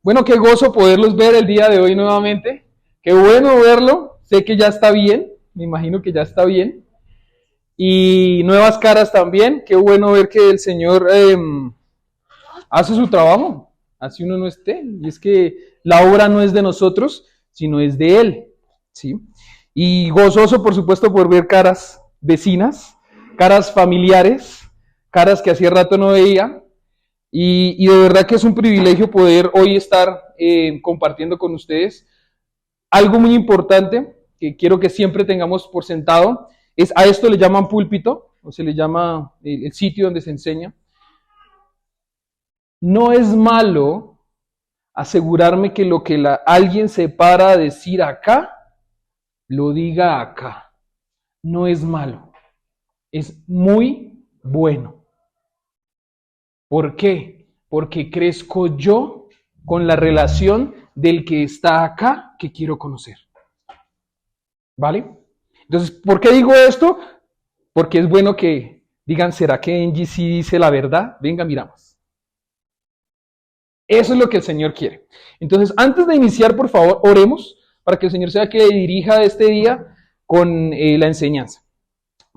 Bueno, qué gozo poderlos ver el día de hoy nuevamente. Qué bueno verlo. Sé que ya está bien. Me imagino que ya está bien. Y nuevas caras también. Qué bueno ver que el Señor hace su trabajo. Así uno no esté. Y es que la obra no es de nosotros, sino es de Él. ¿Sí? Y gozoso, por supuesto, por ver caras vecinas, caras familiares, caras que hacía rato no veía. Y de verdad que es un privilegio poder hoy estar compartiendo con ustedes. Algo muy importante que quiero que siempre tengamos por sentado es, a esto le llaman púlpito, o se le llama el sitio donde se enseña. No es malo asegurarme que lo que alguien se para a decir acá, lo diga acá. No es malo, es muy bueno. ¿Por qué? Porque crezco yo con la relación del que está acá que quiero conocer. ¿Vale? Entonces, ¿por qué digo esto? Porque es bueno que digan, ¿será que Angie sí dice la verdad? Venga, miramos. Eso es lo que el Señor quiere. Entonces, antes de iniciar, por favor, oremos para que el Señor sea que dirija este día con la enseñanza.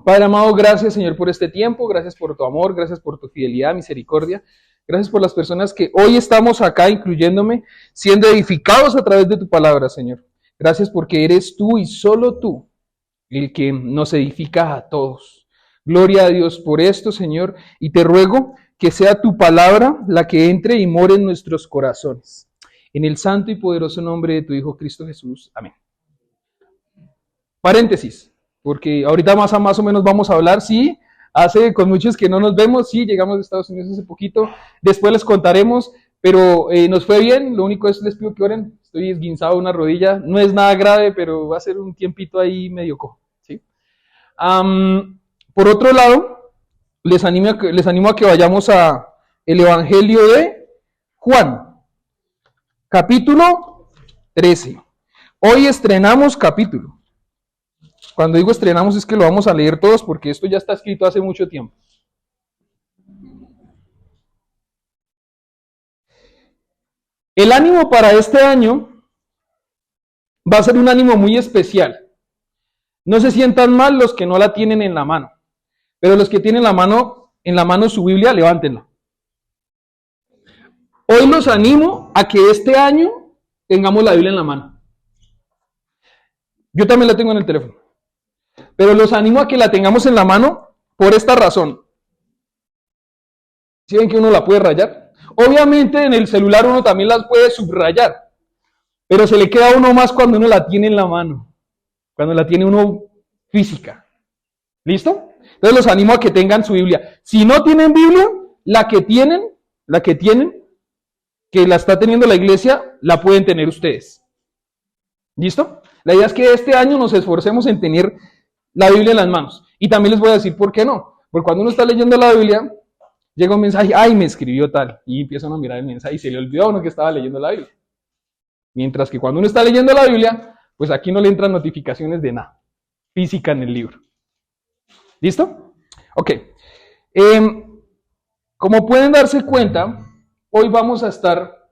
Padre amado, gracias, Señor, por este tiempo, gracias por tu amor, gracias por tu fidelidad, misericordia, gracias por las personas que hoy estamos acá, incluyéndome, siendo edificados a través de tu palabra, Señor. Gracias porque eres tú y solo tú el que nos edifica a todos. Gloria a Dios por esto, Señor, y te ruego que sea tu palabra la que entre y more en nuestros corazones. En el santo y poderoso nombre de tu Hijo Cristo Jesús. Amén. Paréntesis. Porque ahorita más o menos vamos a hablar, sí, hace con muchos que no nos vemos, sí, llegamos de Estados Unidos hace poquito, después les contaremos, pero nos fue bien, lo único es les pido que oren, estoy esguinzado una rodilla, no es nada grave, pero va a ser un tiempito ahí medio cojo, ¿sí? Por otro lado, les animo a que vayamos a el Evangelio de Juan, capítulo 13. Hoy estrenamos capítulo. Cuando digo estrenamos es que lo vamos a leer todos porque esto ya está escrito hace mucho tiempo. El ánimo para este año va a ser un ánimo muy especial. No se sientan mal los que no la tienen en la mano, pero los que tienen en la mano su Biblia, levántenla. Hoy los animo a que este año tengamos la Biblia en la mano. Yo también la tengo en el teléfono. Pero los animo a que la tengamos en la mano por esta razón. ¿Sí ven que uno la puede rayar? Obviamente en el celular uno también las puede subrayar, pero se le queda a uno más cuando uno la tiene en la mano, cuando la tiene uno física. ¿Listo? Entonces los animo a que tengan su Biblia. Si no tienen Biblia, la que tienen, que la está teniendo la iglesia, la pueden tener ustedes. ¿Listo? La idea es que este año nos esforcemos en tener la Biblia en las manos. Y también les voy a decir por qué no. Porque cuando uno está leyendo la Biblia, llega un mensaje, ay, me escribió tal. Y empiezan a mirar el mensaje y se le olvidó a uno que estaba leyendo la Biblia. Mientras que cuando uno está leyendo la Biblia, pues aquí no le entran notificaciones de nada. Física en el libro. ¿Listo? Ok. Como pueden darse cuenta, hoy vamos a estar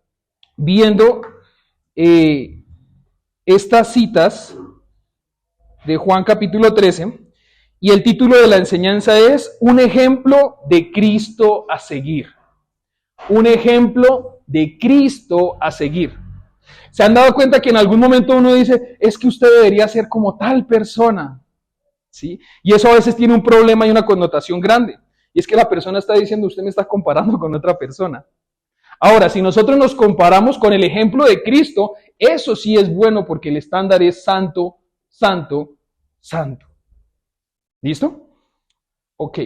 viendo estas citas de Juan capítulo 13, y el título de la enseñanza es Un ejemplo de Cristo a seguir. Un ejemplo de Cristo a seguir. ¿Se han dado cuenta que en algún momento uno dice, es que usted debería ser como tal persona? ¿Sí? Y eso a veces tiene un problema y una connotación grande. Y es que la persona está diciendo, usted me está comparando con otra persona. Ahora, si nosotros nos comparamos con el ejemplo de Cristo, eso sí es bueno porque el estándar es santo, santo, santo. ¿Listo? Ok.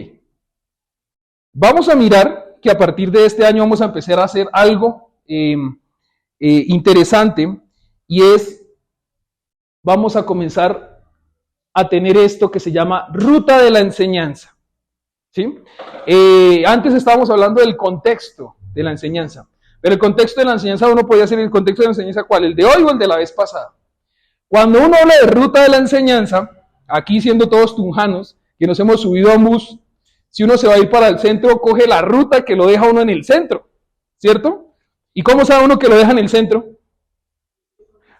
Vamos a mirar que a partir de este año vamos a empezar a hacer algo interesante, y es, vamos a comenzar a tener esto que se llama ruta de la enseñanza. ¿Sí? Antes estábamos hablando del contexto de la enseñanza, pero el contexto de la enseñanza uno podía ser el contexto de la enseñanza, ¿cuál? ¿El de hoy o el de la vez pasada? Cuando uno habla de ruta de la enseñanza, aquí siendo todos tunjanos, que nos hemos subido a un bus, si uno se va a ir para el centro, coge la ruta que lo deja uno en el centro, ¿cierto? ¿Y cómo sabe uno que lo deja en el centro?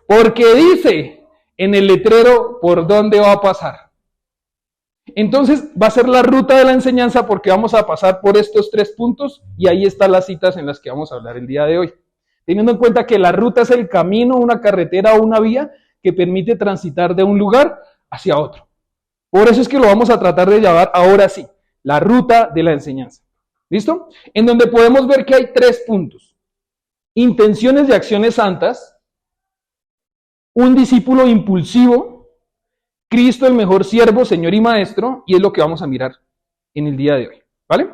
Porque dice en el letrero por dónde va a pasar. Entonces va a ser la ruta de la enseñanza porque vamos a pasar por estos 3 puntos y ahí están las citas en las que vamos a hablar el día de hoy. Teniendo en cuenta que la ruta es el camino, una carretera o una vía que permite transitar de un lugar hacia otro. Por eso es que lo vamos a tratar de llevar ahora sí, la ruta de la enseñanza. ¿Listo? En donde podemos ver que hay 3 puntos. Intenciones y acciones santas, un discípulo impulsivo, Cristo el mejor siervo, Señor y Maestro, y es lo que vamos a mirar en el día de hoy. ¿Vale?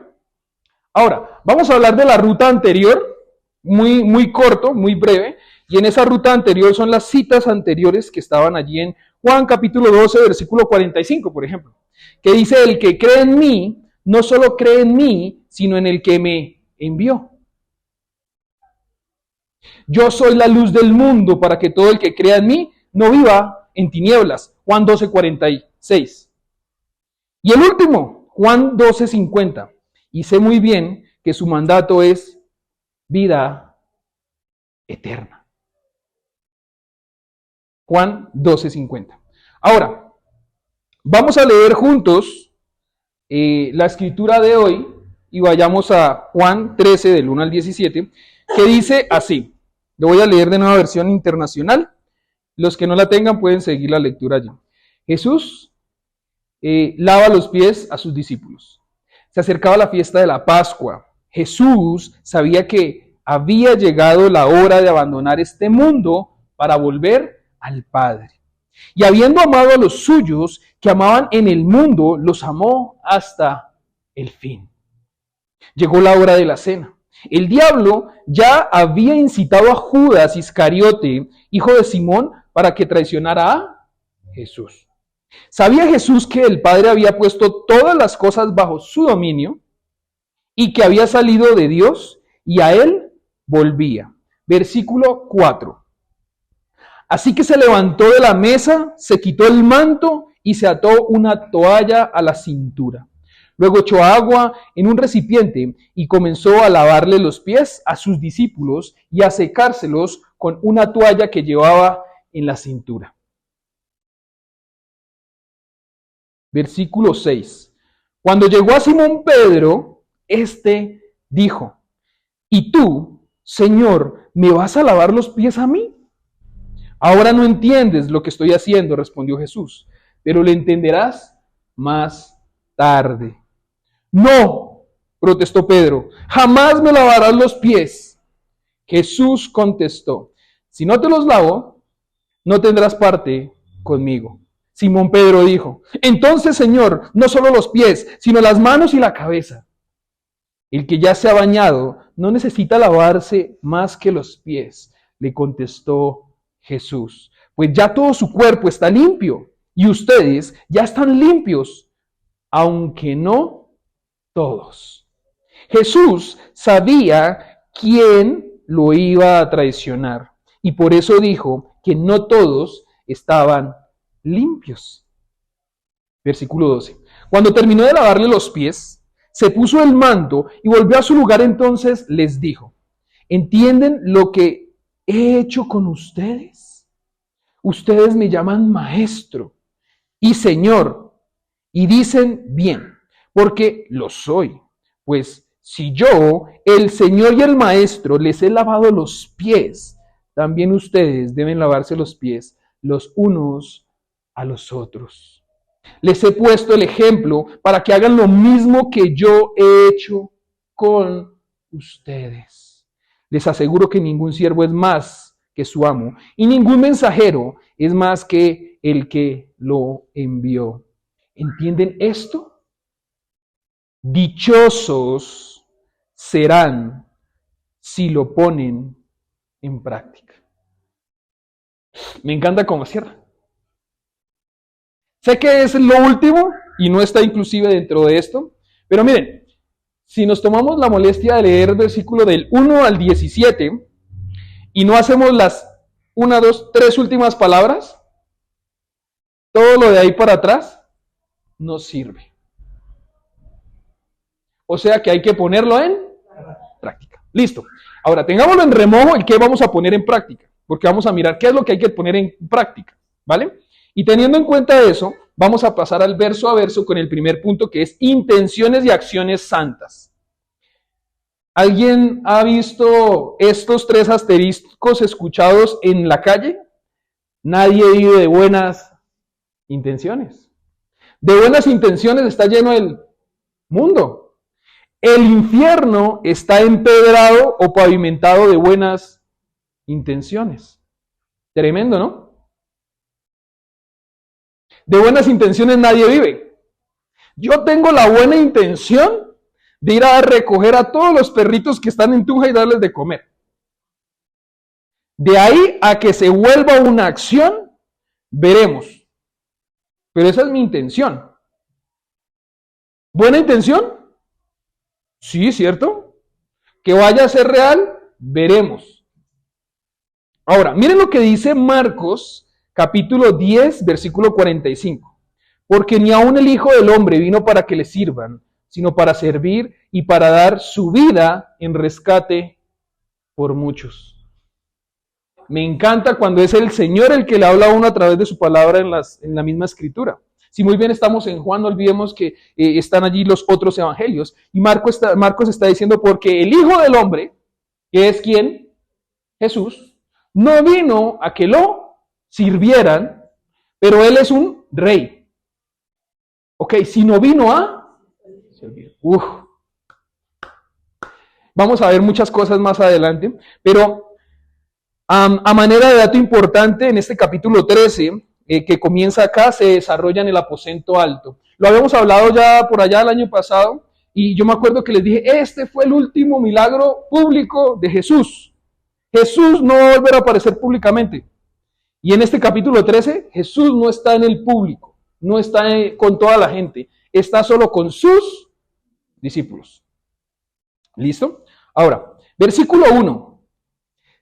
Ahora, vamos a hablar de la ruta anterior, muy corto, muy breve, y en esa ruta anterior son las citas anteriores que estaban allí en Juan capítulo 12, versículo 45, por ejemplo, que dice, el que cree en mí, no solo cree en mí, sino en el que me envió. Yo soy la luz del mundo para que todo el que crea en mí no viva en tinieblas. Juan 12, 46. Y el último, Juan 12, 50. Y sé muy bien que su mandato es vida eterna. Juan 12, 50. Ahora, vamos a leer juntos la escritura de hoy y vayamos a Juan 13, del 1 al 17, que dice así. Lo voy a leer de nueva versión internacional. Los que no la tengan pueden seguir la lectura allí. Jesús lava los pies a sus discípulos. Se acercaba la fiesta de la Pascua. Jesús sabía que había llegado la hora de abandonar este mundo para volver al Padre. Y habiendo amado a los suyos que amaban en el mundo, los amó hasta el fin. Llegó la hora de la cena. El diablo ya había incitado a Judas Iscariote, hijo de Simón, para que traicionara a Jesús. Sabía Jesús que el Padre había puesto todas las cosas bajo su dominio y que había salido de Dios y a él volvía. Versículo 4. Así que se levantó de la mesa, se quitó el manto y se ató una toalla a la cintura. Luego echó agua en un recipiente y comenzó a lavarle los pies a sus discípulos y a secárselos con una toalla que llevaba en la cintura. Versículo 6. Cuando llegó a Simón Pedro, éste dijo, ¿y tú, Señor, me vas a lavar los pies a mí? Ahora no entiendes lo que estoy haciendo, respondió Jesús, pero lo entenderás más tarde. No, protestó Pedro, jamás me lavarás los pies. Jesús contestó, si no te los lavo, no tendrás parte conmigo. Simón Pedro dijo, entonces, Señor, no solo los pies, sino las manos y la cabeza. El que ya se ha bañado no necesita lavarse más que los pies, le contestó Jesús, pues ya todo su cuerpo está limpio y ustedes ya están limpios, aunque no todos. Jesús sabía quién lo iba a traicionar y por eso dijo que no todos estaban limpios. Versículo 12. Cuando terminó de lavarle los pies, se puso el manto y volvió a su lugar. Entonces les dijo, ¿entienden lo que he hecho con ustedes? Ustedes me llaman maestro y señor y dicen bien, porque lo soy. Pues si yo, el Señor y el Maestro, les he lavado los pies, también ustedes deben lavarse los pies los unos a los otros. Les he puesto el ejemplo para que hagan lo mismo que yo he hecho con ustedes. Les aseguro que ningún siervo es más que su amo y ningún mensajero es más que el que lo envió. ¿Entienden esto? Dichosos serán si lo ponen en práctica. Me encanta cómo cierra. Sé que es lo último y no está inclusive dentro de esto, pero miren, si nos tomamos la molestia de leer el versículo del 1 al 17 y no hacemos las 1, 2, 3 últimas palabras, todo lo de ahí para atrás no sirve. O sea que hay que ponerlo en práctica. Listo. Ahora, tengámoslo en remojo el que vamos a poner en práctica, porque vamos a mirar qué es lo que hay que poner en práctica, ¿vale? Y teniendo en cuenta eso, vamos a pasar al verso a verso con el primer punto, que es intenciones y acciones santas. ¿Alguien ha visto estos 3 asteriscos escuchados en la calle? Nadie vive de buenas intenciones. De buenas intenciones está lleno el mundo. El infierno está empedrado o pavimentado de buenas intenciones. Tremendo, ¿no? De buenas intenciones nadie vive. Yo tengo la buena intención de ir a recoger a todos los perritos que están en Tunja y darles de comer. De ahí a que se vuelva una acción, veremos. Pero esa es mi intención. ¿Buena intención? Sí, ¿cierto? Que vaya a ser real, veremos. Ahora, miren lo que dice Marcos, capítulo 10, versículo 45. Porque ni aun el Hijo del Hombre vino para que le sirvan, sino para servir y para dar su vida en rescate por muchos. Me encanta cuando es el Señor el que le habla a uno a través de su palabra en la misma escritura. Si muy bien estamos en Juan, no olvidemos que están allí los otros evangelios. Y Marcos está diciendo, porque el Hijo del Hombre, que es ¿quién? Jesús, no vino a que lo sirvieran, pero Él es un rey. Ok, sino vino a servir. Vamos a ver muchas cosas más adelante, pero a manera de dato importante, en este capítulo 13, que comienza acá, se desarrolla en el aposento alto. Lo habíamos hablado ya por allá el año pasado, y yo me acuerdo que les dije, este fue el último milagro público de Jesús. Jesús no va a volver a aparecer públicamente. Y en este capítulo 13, Jesús no está en el público, no está con toda la gente, está solo con sus discípulos. ¿Listo? Ahora, versículo 1.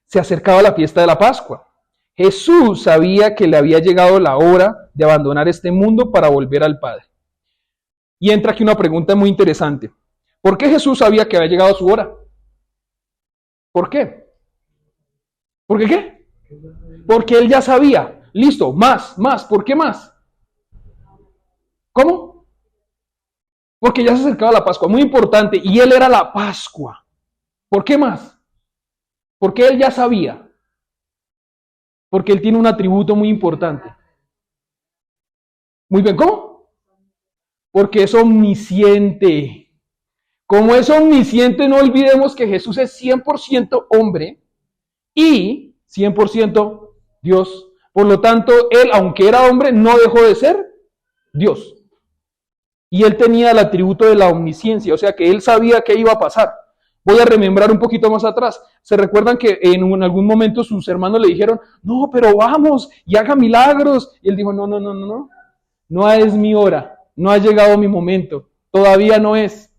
Se acercaba la fiesta de la Pascua. Jesús sabía que le había llegado la hora de abandonar este mundo para volver al Padre. Y entra aquí una pregunta muy interesante. ¿Por qué Jesús sabía que había llegado su hora? ¿Por qué? ¿Por qué qué? Porque él ya sabía. Listo, más. ¿Por qué más? ¿Cómo? Porque ya se acercaba la Pascua, muy importante, y él era la Pascua. ¿Por qué más? Porque él ya sabía. Porque él tiene un atributo muy importante. Muy bien, ¿cómo? Porque es omnisciente. Como es omnisciente, no olvidemos que Jesús es 100% hombre y 100% Dios. Por lo tanto, él, aunque era hombre, no dejó de ser Dios. Y él tenía el atributo de la omnisciencia, o sea que él sabía qué iba a pasar. Voy a remembrar un poquito más atrás. ¿Se recuerdan que en algún momento sus hermanos le dijeron, no, pero vamos y haga milagros? Y él dijo, no es mi hora, no ha llegado mi momento, todavía no es.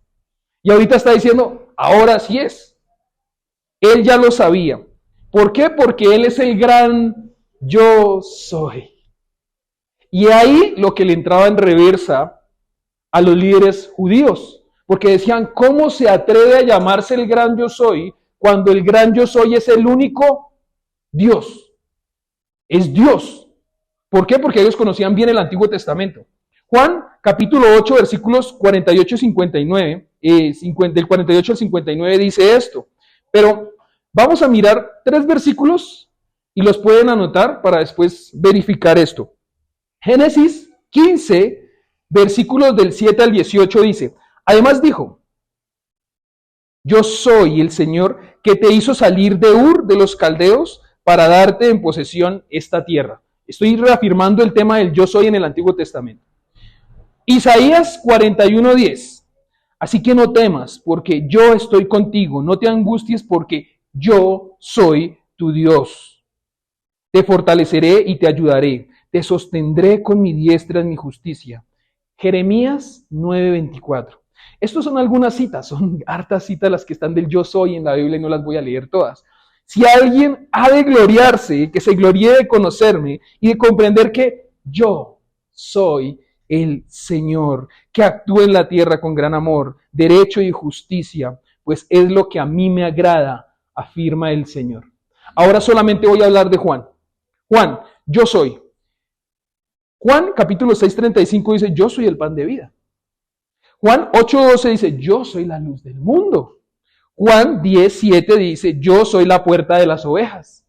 Y ahorita está diciendo, ahora sí es. Él ya lo sabía. ¿Por qué? Porque él es el gran yo soy. Y ahí lo que le entraba en reversa a los líderes judíos. Porque decían, ¿cómo se atreve a llamarse el gran yo soy cuando el gran yo soy es el único Dios? Es Dios. ¿Por qué? Porque ellos conocían bien el Antiguo Testamento. Juan, capítulo 8, versículos 48 y 59, del 48 al 59 dice esto. Pero vamos a mirar 3 versículos y los pueden anotar para después verificar esto. Génesis 15, versículos del 7 al 18 dice, además dijo, yo soy el Señor que te hizo salir de Ur de los caldeos para darte en posesión esta tierra. Estoy reafirmando el tema del yo soy en el Antiguo Testamento. Isaías 41:10. Así que no temas, porque yo estoy contigo. No te angusties, porque yo soy tu Dios. Te fortaleceré y te ayudaré. Te sostendré con mi diestra en mi justicia. Jeremías 9:24. Estas son algunas citas, son hartas citas las que están del yo soy en la Biblia y no las voy a leer todas. Si alguien ha de gloriarse, que se gloríe de conocerme y de comprender que yo soy el Señor, que actúa en la tierra con gran amor, derecho y justicia, pues es lo que a mí me agrada, afirma el Señor. Ahora solamente voy a hablar de Juan. Juan, yo soy. Juan capítulo 6:35 dice, yo soy el pan de vida. Juan 8:12 dice, yo soy la luz del mundo. Juan 10:7 dice, yo soy la puerta de las ovejas.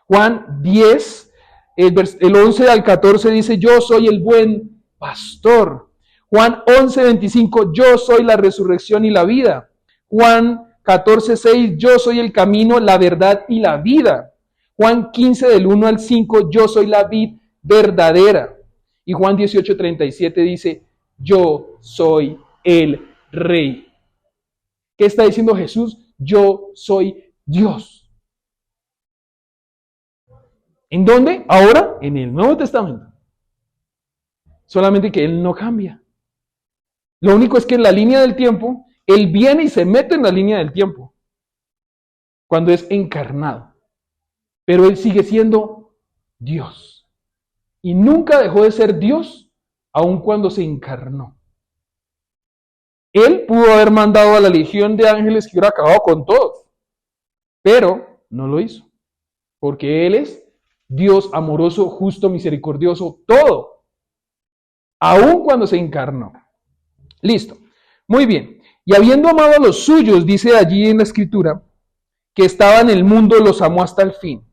Juan 10, el 11 al 14 dice, yo soy el buen pastor. Juan 11:25, yo soy la resurrección y la vida. Juan 14:6, yo soy el camino, la verdad y la vida. Juan 15 del 1 al 5, yo soy la vid verdadera. Y Juan 18:37 dice, yo soy el rey. ¿Qué está diciendo Jesús? Yo soy Dios. ¿En dónde? Ahora, en el Nuevo Testamento. Solamente que Él no cambia. Lo único es que en la línea del tiempo, Él viene y se mete en la línea del tiempo. Cuando es encarnado. Pero Él sigue siendo Dios. Y nunca dejó de ser Dios, aun cuando se encarnó. Él pudo haber mandado a la legión de ángeles que hubiera acabado con todos, pero no lo hizo, porque Él es Dios amoroso, justo, misericordioso, todo, aun cuando se encarnó. Listo, muy bien. Y habiendo amado a los suyos, dice allí en la Escritura, que estaba en el mundo, los amó hasta el fin.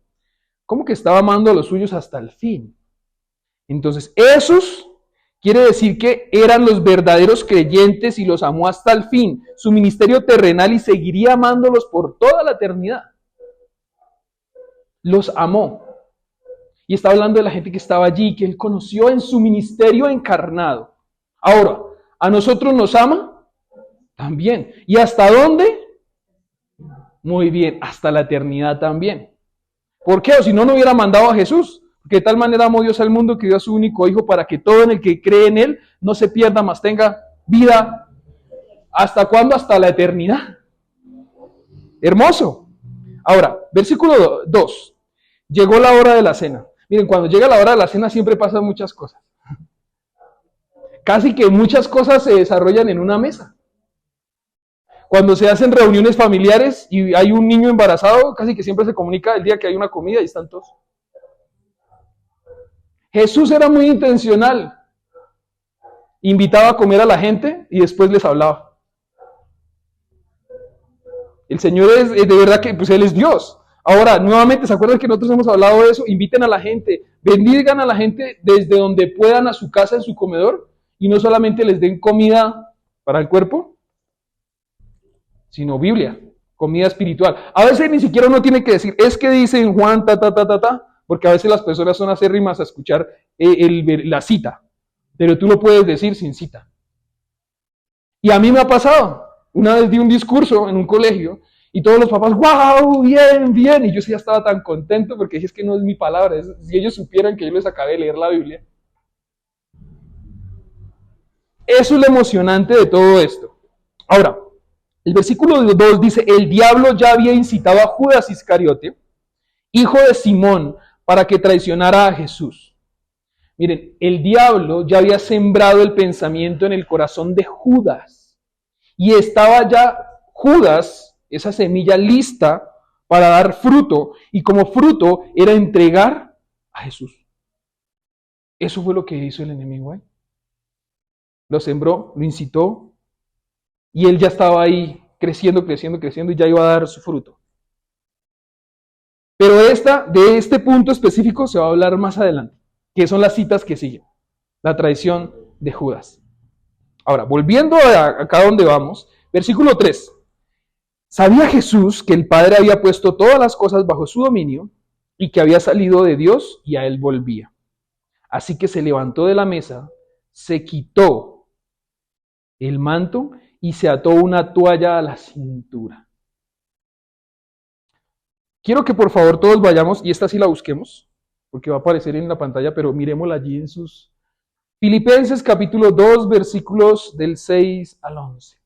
¿Cómo que estaba amando a los suyos hasta el fin? Entonces, esos quiere decir que eran los verdaderos creyentes y los amó hasta el fin, su ministerio terrenal, y seguiría amándolos por toda la eternidad. Los amó. Y está hablando de la gente que estaba allí, que Él conoció en su ministerio encarnado. Ahora, ¿a nosotros nos ama? También. ¿Y hasta dónde? Muy bien, hasta la eternidad también. ¿Por qué? O si no, no hubiera mandado a Jesús. Que de tal manera amó Dios al mundo que dio a su único Hijo para que todo en el que cree en Él no se pierda, mas tenga vida. ¿Hasta cuándo? Hasta la eternidad. Hermoso. Ahora, versículo 2. Llegó la hora de la cena. Miren, cuando llega la hora de la cena siempre pasan muchas cosas. Casi que muchas cosas se desarrollan en una mesa. Cuando se hacen reuniones familiares y hay un niño embarazado, casi que siempre se comunica el día que hay una comida y están todos. Jesús era muy intencional. Invitaba a comer a la gente y después les hablaba. El Señor es de verdad que pues Él es Dios. Ahora, nuevamente, ¿se acuerdan que nosotros hemos hablado de eso? Inviten a la gente, bendigan a la gente desde donde puedan a su casa, en su comedor, y no solamente les den comida para el cuerpo, sino Biblia, comida espiritual. A veces ni siquiera uno tiene que decir, es que dice en Juan, porque a veces las personas son acérrimas a escuchar la cita, pero tú lo puedes decir sin cita. Y a mí me ha pasado, una vez di un discurso en un colegio y todos los papás, wow, bien, bien, y yo sí ya estaba tan contento porque dije, es que no es mi palabra, si ellos supieran que yo les acabé de leer la Biblia. Eso es lo emocionante de todo esto. Ahora, el versículo 2 dice, el diablo ya había incitado a Judas Iscariote, hijo de Simón, para que traicionara a Jesús. Miren, el diablo ya había sembrado el pensamiento en el corazón de Judas. Y estaba ya Judas, esa semilla lista para dar fruto. Y como fruto era entregar a Jesús. Eso fue lo que hizo el enemigo ahí. Lo sembró, lo incitó. Y él ya estaba ahí creciendo y ya iba a dar su fruto. Pero de este punto específico se va a hablar más adelante, que son las citas que siguen. La traición de Judas. Ahora, volviendo a acá donde vamos, versículo 3. ¿Sabía Jesús que el Padre había puesto todas las cosas bajo su dominio y que había salido de Dios y a Él volvía? Así que se levantó de la mesa, se quitó el manto y se ató una toalla a la cintura. Quiero que por favor todos vayamos, y esta sí la busquemos, porque va a aparecer en la pantalla, pero miremosla allí en sus... Filipenses capítulo 2, versículos del 6 al 11.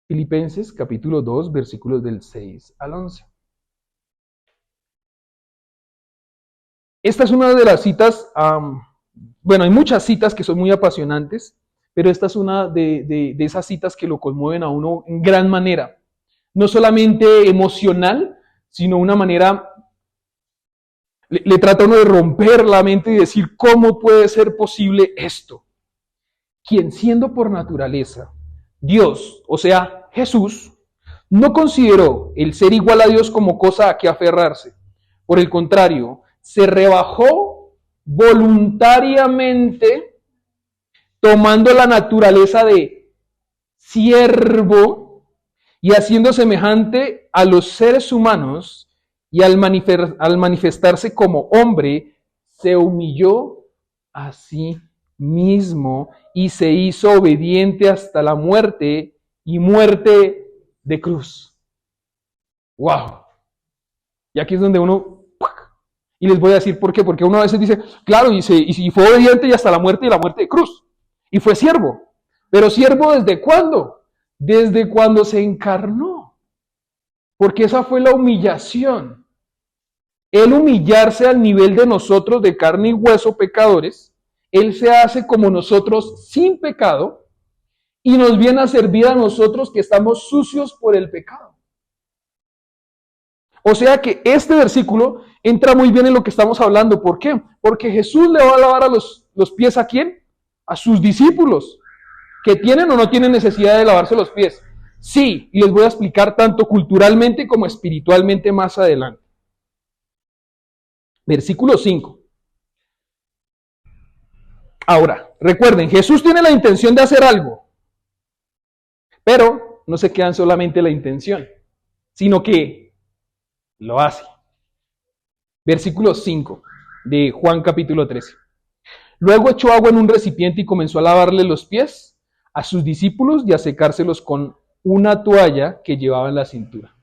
Filipenses capítulo 2, versículos del 6 al 11. Esta es una de las citas, bueno, hay muchas citas que son muy apasionantes, pero esta es una de esas citas que lo conmueven a uno en gran manera. No solamente emocional, sino una manera, le trata a uno de romper la mente y decir, ¿cómo puede ser posible esto? Quien siendo por naturaleza Dios, o sea, Jesús, no consideró el ser igual a Dios como cosa a que aferrarse. Por el contrario, se rebajó voluntariamente, tomando la naturaleza de siervo y haciendo semejante a los seres humanos, y al manifestarse como hombre, se humilló a sí mismo y se hizo obediente hasta la muerte, y muerte de cruz. ¡Wow! Y aquí es donde uno... Y les voy a decir por qué. Porque uno a veces dice, claro, y fue obediente y hasta la muerte, y la muerte de cruz. Y fue siervo. Pero siervo ¿desde cuándo? Desde cuando se encarnó. Porque esa fue la humillación. El humillarse al nivel de nosotros, de carne y hueso, pecadores. Él se hace como nosotros sin pecado y nos viene a servir a nosotros que estamos sucios por el pecado. O sea que este versículo entra muy bien en lo que estamos hablando. ¿Por qué? Porque Jesús le va a lavar a los pies ¿a quién? A sus discípulos, que tienen o no tienen necesidad de lavarse los pies. Sí, y les voy a explicar tanto culturalmente como espiritualmente más adelante. Versículo 5. Ahora, recuerden, Jesús tiene la intención de hacer algo, pero no se quedan solamente la intención, sino que lo hace. Versículo 5 de Juan capítulo 13. Luego echó agua en un recipiente y comenzó a lavarle los pies a sus discípulos y a secárselos con una toalla que llevaba en la cintura.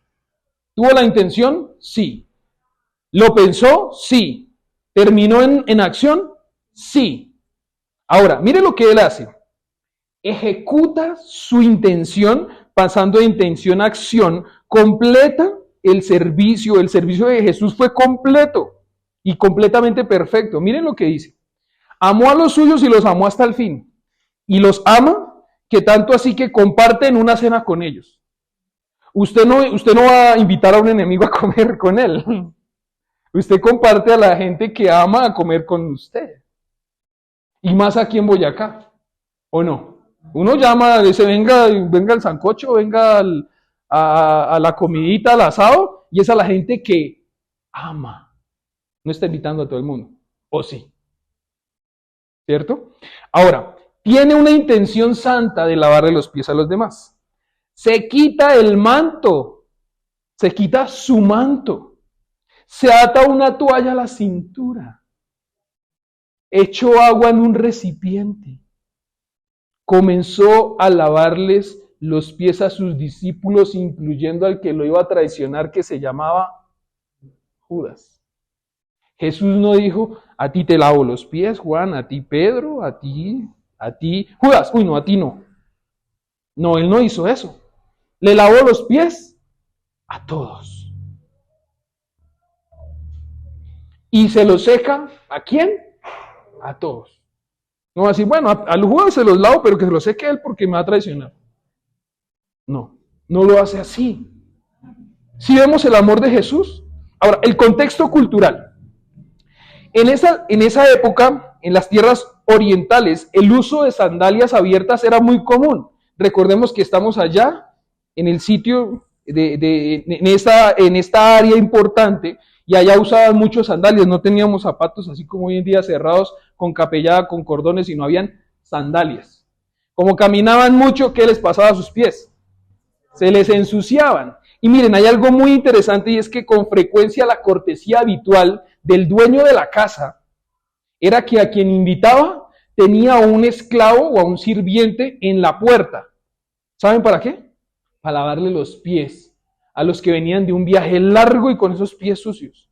¿Tuvo la intención? Sí. ¿Lo pensó? Sí. ¿Terminó en acción? Sí. Ahora, mire lo que él hace. Ejecuta su intención, pasando de intención a acción, completa el servicio. El servicio de Jesús fue completo y completamente perfecto. Miren lo que dice. Amó a los suyos y los amó hasta el fin. Y los ama, que tanto así que comparten una cena con ellos. Usted no va a invitar a un enemigo a comer con él. Usted comparte a la gente que ama a comer con usted. Y más aquí en Boyacá, ¿o no? Uno llama, dice, venga el sancocho, venga a la comidita, al asado, y es a la gente que ama. No está invitando a todo el mundo, ¿o sí? ¿Cierto? Ahora, tiene una intención santa de lavarle los pies a los demás. Se quita el manto, se quita su manto, se ata una toalla a la cintura. Echó agua en un recipiente. Comenzó a lavarles los pies a sus discípulos, incluyendo al que lo iba a traicionar, que se llamaba Judas. Jesús no dijo, a ti te lavo los pies, Juan, a ti Pedro, a ti, Judas, uy no, a ti no. No, él no hizo eso. Le lavó los pies a todos. Y se los seca, ¿a quién? A todos. No va a decir, bueno, a los Judas se los lavo, pero que se los seque él porque me va a traicionar. No, no lo hace así. Si vemos el amor de Jesús. Ahora, el contexto cultural. En esa época, en las tierras orientales, el uso de sandalias abiertas era muy común. Recordemos que estamos allá, en el sitio, en esta área importante, y allá usaban muchos sandalias, no teníamos zapatos así como hoy en día cerrados con capellada, con cordones, sino habían sandalias. Como caminaban mucho, ¿qué les pasaba a sus pies? Se les ensuciaban. Y miren, hay algo muy interesante, y es que con frecuencia la cortesía habitual del dueño de la casa era que a quien invitaba tenía a un esclavo o a un sirviente en la puerta. ¿Saben para qué? Para lavarle los pies a los que venían de un viaje largo y con esos pies sucios.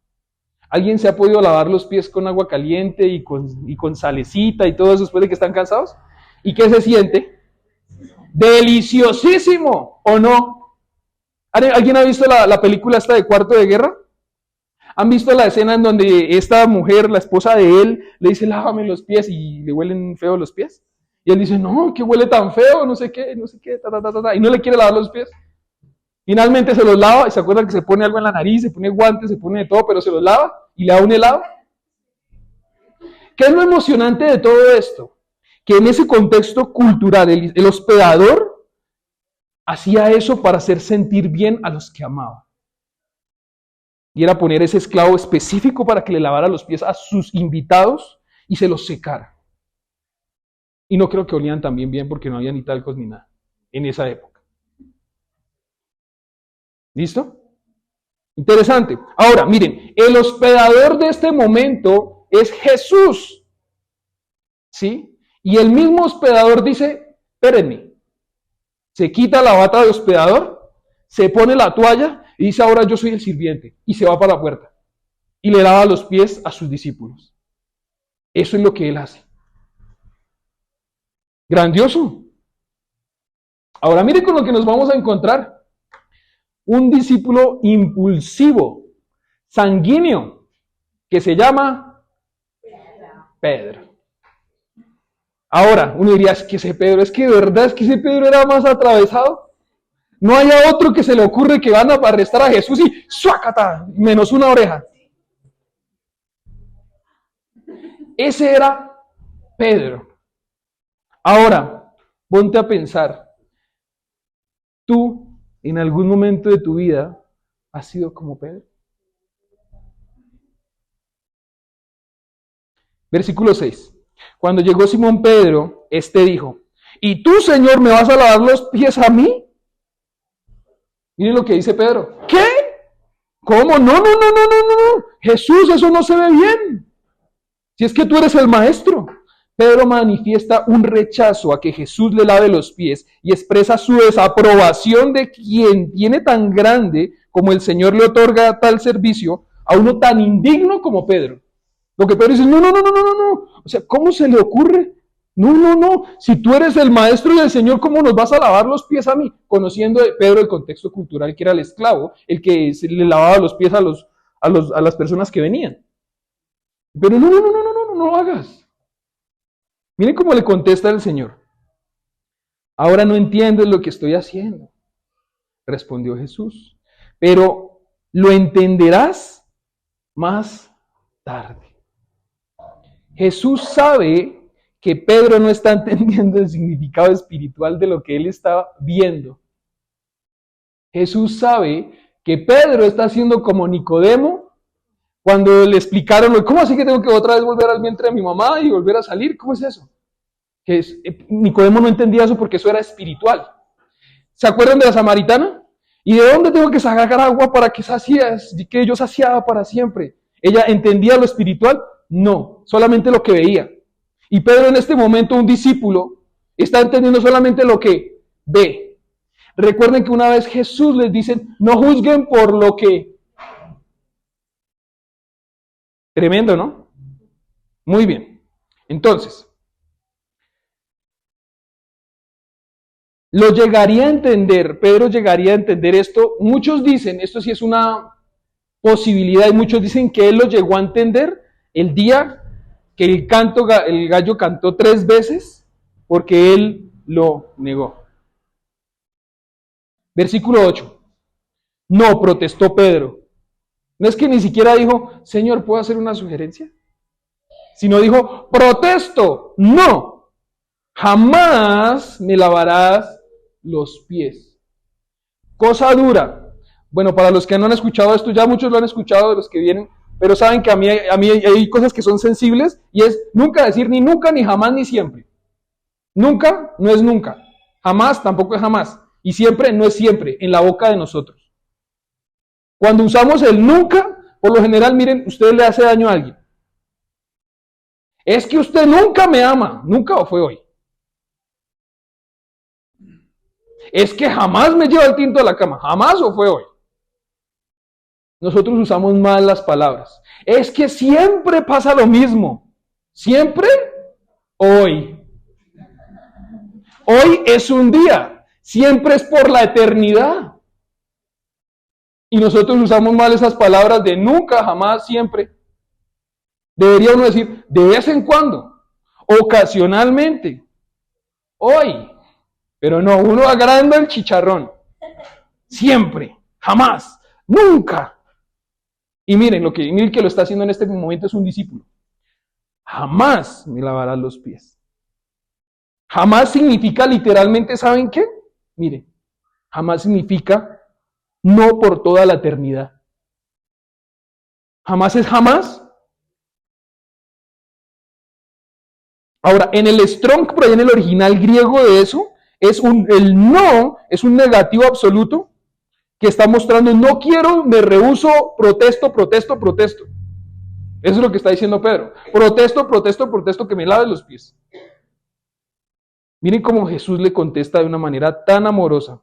¿Alguien se ha podido lavar los pies con agua caliente y con salecita y todo eso después de que están cansados? ¿Y qué se siente? ¡Deliciosísimo! ¿O no? ¿Alguien ha visto la película esta de Cuarto de Guerra? ¿Han visto la escena en donde esta mujer, la esposa de él, le dice, lávame los pies y le huelen feo los pies? Y él dice, no, que huele tan feo, no sé qué, y no le quiere lavar los pies. Finalmente se los lava y se acuerda que se pone algo en la nariz, se pone guantes, se pone de todo, pero se los lava y le da un helado. ¿Qué es lo emocionante de todo esto? Que en ese contexto cultural el hospedador hacía eso para hacer sentir bien a los que amaba. Y era poner ese esclavo específico para que le lavara los pies a sus invitados y se los secara. Y no creo que olían también bien porque no había ni talcos ni nada en esa época. ¿Listo? Interesante. Ahora, miren, el hospedador de este momento es Jesús. ¿Sí? Y el mismo hospedador dice, espérenme. Se quita la bata de hospedador, se pone la toalla y dice, ahora yo soy el sirviente. Y se va para la puerta. Y le lava los pies a sus discípulos. Eso es lo que él hace. Grandioso. Ahora miren con lo que nos vamos a encontrar. Un discípulo impulsivo, sanguíneo, que se llama Pedro. Ahora, uno diría, es que ese Pedro, es que de verdad, es que ese Pedro era más atravesado. No haya otro que se le ocurre que van a arrestar a Jesús y ¡suácata! Menos una oreja. Ese era Pedro. Ahora, ponte a pensar. Tú, en algún momento de tu vida, has sido como Pedro. Versículo 6. Cuando llegó Simón Pedro, este dijo, ¿y tú, Señor, me vas a lavar los pies a mí? Miren lo que dice Pedro. ¿Qué? ¿Cómo? No. Jesús, eso no se ve bien. Si es que tú eres el maestro. Pedro manifiesta un rechazo a que Jesús le lave los pies y expresa su desaprobación de quien tiene tan grande como el Señor le otorga tal servicio a uno tan indigno como Pedro. Lo que Pedro dice, no. O sea, ¿cómo se le ocurre? No. Si tú eres el maestro del Señor, ¿cómo nos vas a lavar los pies a mí? Conociendo de Pedro el contexto cultural que era el esclavo, el que le lavaba los pies a las personas que venían. Pero no lo hagas. Miren cómo le contesta el Señor. Ahora no entiendes lo que estoy haciendo, respondió Jesús, pero lo entenderás más tarde. Jesús sabe que Pedro no está entendiendo el significado espiritual de lo que él está viendo. Jesús sabe que Pedro está haciendo como Nicodemo cuando le explicaron, ¿cómo así que tengo que otra vez volver al vientre de mi mamá y volver a salir? ¿Cómo es eso? Nicodemo no entendía eso porque eso era espiritual. ¿Se acuerdan de la samaritana? ¿Y de dónde tengo que sacar agua para que yo saciaba para siempre? ¿Ella entendía lo espiritual? No, solamente lo que veía. Y Pedro en este momento, un discípulo, está entendiendo solamente lo que ve. Recuerden que una vez Jesús les dice, no juzguen por lo que... Tremendo, ¿no? Muy bien. Entonces, lo llegaría a entender, Pedro llegaría a entender esto. Muchos dicen, esto sí es una posibilidad, y muchos dicen que él lo llegó a entender el día que el gallo cantó 3 veces, porque él lo negó. Versículo 8. No, protestó Pedro. No es que ni siquiera dijo, Señor, ¿puedo hacer una sugerencia? Sino dijo, protesto, no, jamás me lavarás los pies. Cosa dura. Bueno, para los que no han escuchado esto, ya muchos lo han escuchado de los que vienen, pero saben que a mí hay cosas que son sensibles y es nunca decir ni nunca, ni jamás, ni siempre. Nunca no es nunca. Jamás tampoco es jamás. Y siempre no es siempre, en la boca de nosotros. Cuando usamos el nunca, por lo general, miren, usted le hace daño a alguien. Es que usted nunca me ama. ¿Nunca o fue hoy? Es que jamás me lleva el tinto a la cama. ¿Jamás o fue hoy? Nosotros usamos mal las palabras. Es que siempre pasa lo mismo. ¿Siempre? Hoy. Hoy es un día. Siempre es por la eternidad. Y nosotros usamos mal esas palabras de nunca, jamás, siempre. Debería uno decir de vez en cuando, ocasionalmente. hoy. Pero no, uno agranda el chicharrón. Siempre, jamás, nunca. Y miren, miren que lo está haciendo en este momento es un discípulo. Jamás me lavarás los pies. Jamás significa literalmente, ¿saben qué? Miren, jamás significa no por toda la eternidad. Jamás es jamás. Ahora, en el Strong, pero en el original griego de eso, el no es un negativo absoluto que está mostrando no quiero, me rehúso, protesto. Eso es lo que está diciendo Pedro. Protesto que me laves los pies. Miren cómo Jesús le contesta de una manera tan amorosa.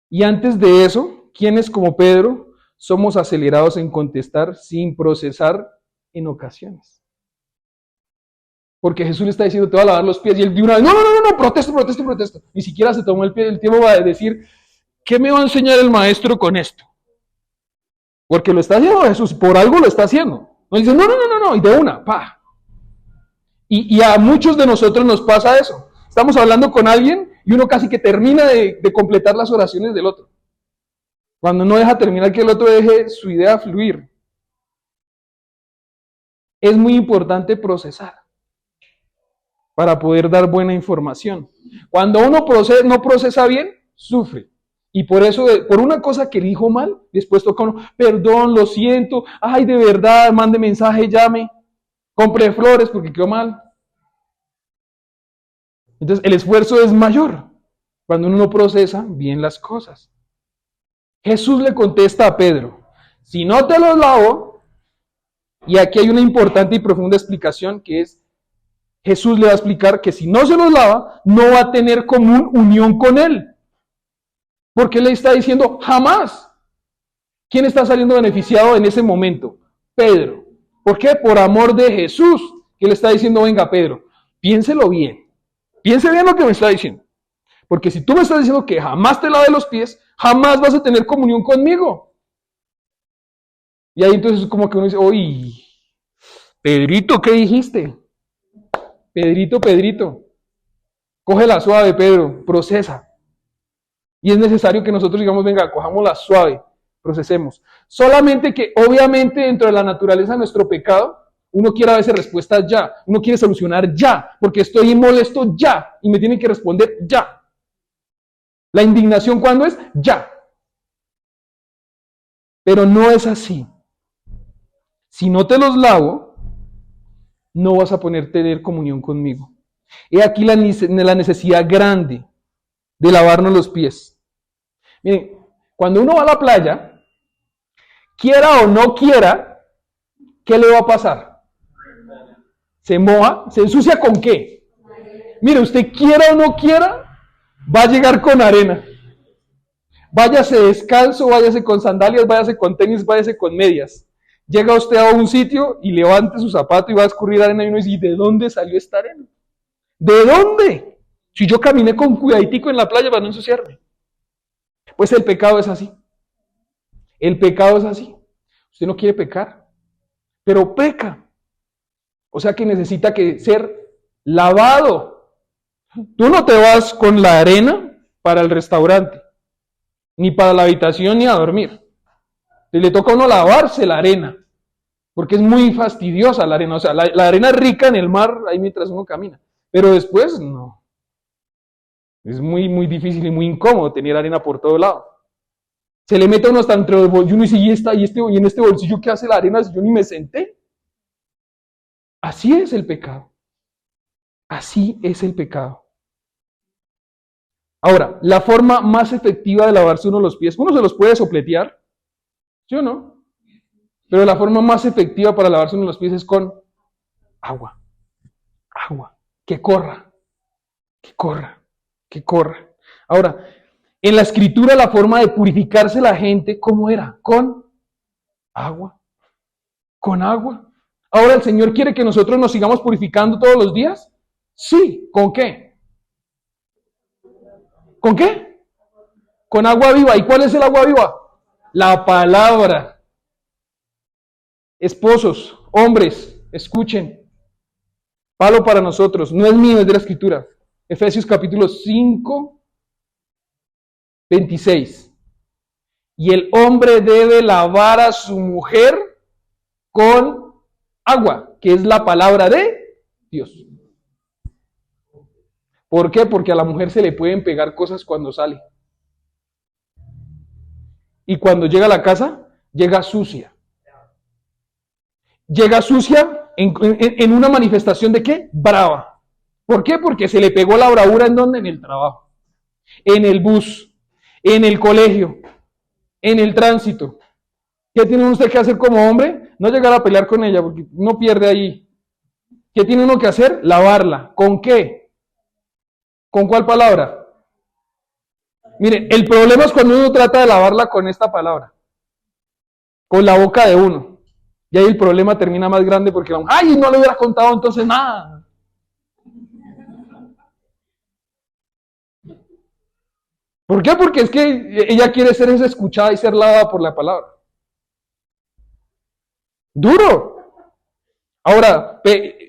Y antes de eso, ¿quiénes como Pedro somos acelerados en contestar sin procesar en ocasiones? Porque Jesús le está diciendo, te va a lavar los pies, y él de una vez, no, protesto. Ni siquiera se tomó el tiempo para decir, ¿qué me va a enseñar el maestro con esto? Porque lo está haciendo Jesús, por algo lo está haciendo. No dice, no, y de una, pa. Y a muchos de nosotros nos pasa eso. Estamos hablando con alguien y uno casi que termina de completar las oraciones del otro. Cuando no deja terminar que el otro deje su idea fluir. Es muy importante procesar para poder dar buena información. Cuando uno no procesa bien, sufre. Y por eso, por una cosa que dijo mal, después toca uno, perdón, lo siento, ay, de verdad, mande mensaje, llame, compre flores porque quedó mal. Entonces, el esfuerzo es mayor cuando uno no procesa bien las cosas. Jesús le contesta a Pedro, si no te los lavo, y aquí hay una importante y profunda explicación que es, Jesús le va a explicar que si no se los lava, no va a tener común unión con él. Porque le está diciendo, jamás. ¿Quién está saliendo beneficiado en ese momento? Pedro. ¿Por qué? Por amor de Jesús, que le está diciendo, venga Pedro, piénselo bien. Piense bien lo que me está diciendo. Porque si tú me estás diciendo que jamás te lave los pies, jamás vas a tener comunión conmigo. Y ahí entonces como que uno dice, oye, Pedrito, ¿qué dijiste? Pedrito, cógela suave, Pedro, procesa. Y es necesario que nosotros digamos, venga, cojámosla suave, procesemos. Solamente que obviamente dentro de la naturaleza de nuestro pecado, uno quiere a veces respuestas ya, uno quiere solucionar ya, porque estoy molesto ya y me tienen que responder ya. La indignación, ¿cuándo es? Ya. Pero no es así. Si no te los lavo, no vas a poder tener comunión conmigo. He aquí la necesidad grande de lavarnos los pies. Miren, cuando uno va a la playa, quiera o no quiera, ¿qué le va a pasar? Se moja, ¿se ensucia con qué? Mire, usted quiera o no quiera, va a llegar con arena. Váyase descalzo, váyase con sandalias, váyase con tenis, váyase con medias. Llega usted a un sitio y levante su zapato y va a escurrir arena y uno dice, ¿de dónde salió esta arena? ¿De dónde? Si yo caminé con cuidaditico en la playa para no ensuciarme. Pues el pecado es así. El pecado es así. Usted no quiere pecar, pero peca. O sea que necesita que ser lavado. Tú no te vas con la arena para el restaurante, ni para la habitación, ni a dormir. Le toca a uno lavarse la arena, porque es muy fastidiosa la arena. O sea, la arena es rica en el mar, ahí mientras uno camina. Pero después, no. Es muy, muy difícil y muy incómodo tener arena por todo lado. Se le mete a uno hasta dentro del bolsillo y dice, y en este bolsillo, ¿qué hace la arena si yo ni me senté? Así es el pecado. Así es el pecado. Ahora, la forma más efectiva de lavarse uno los pies, uno se los puede sopletear, ¿sí o no? Pero la forma más efectiva para lavarse uno los pies es con agua. Agua. Que corra. Que corra. Que corra. Ahora, en la escritura la forma de purificarse la gente, ¿cómo era? Con agua. Con agua. Ahora, ¿el Señor quiere que nosotros nos sigamos purificando todos los días? Sí. ¿Con qué? ¿Con qué? Con agua viva. ¿Y cuál es el agua viva? La palabra. Esposos, hombres, escuchen. Palo para nosotros, no es mío, es de la Escritura. Efesios capítulo 5, 26. Y el hombre debe lavar a su mujer con agua, que es la palabra de Dios. ¿Por qué? Porque a la mujer se le pueden pegar cosas cuando sale. Y cuando llega a la casa, llega sucia. Llega sucia en una manifestación de ¿qué? Brava. ¿Por qué? Porque se le pegó la bravura en donde? En el trabajo, en el bus, en el colegio, en el tránsito. ¿Qué tiene usted que hacer como hombre? No llegar a pelear con ella, porque uno pierde ahí. ¿Qué tiene uno que hacer? Lavarla. ¿Con qué? ¿Con cuál palabra? Mire, el problema es cuando uno trata de lavarla con esta palabra, con la boca de uno. Y ahí el problema termina más grande porque ¡ay! No le hubiera contado entonces nada. ¿Por qué? Porque es que ella quiere ser escuchada y ser lavada por la palabra. Duro. Ahora,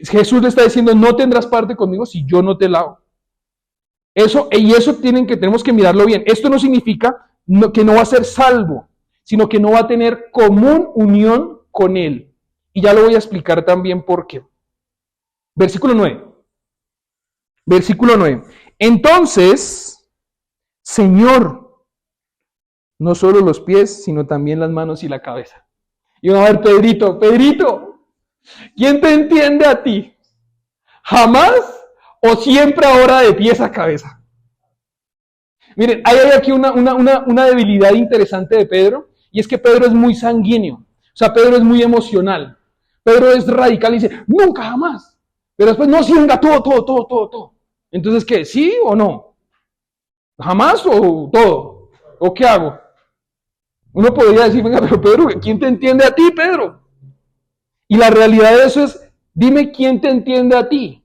Jesús le está diciendo, no tendrás parte conmigo si yo no te lavo. Eso tenemos que mirarlo bien. Esto no significa que no va a ser salvo, sino que no va a tener común unión con Él. Y ya lo voy a explicar también por qué. Versículo 9. Versículo 9. Entonces, Señor, no solo los pies, sino también las manos y la cabeza. Y van a ver, Pedrito, ¿quién te entiende a ti? ¿Jamás o siempre ahora de pies a cabeza? Miren, hay aquí una debilidad interesante de Pedro, y es que Pedro es muy sanguíneo, o sea, Pedro es muy emocional, Pedro es radical y dice, nunca, jamás, pero después, no, sí, venga, todo. Entonces, ¿qué? ¿Sí o no? ¿Jamás o todo? ¿O qué hago? Uno podría decir, venga, pero Pedro, ¿quién te entiende a ti, Pedro? Y la realidad de eso es, dime quién te entiende a ti.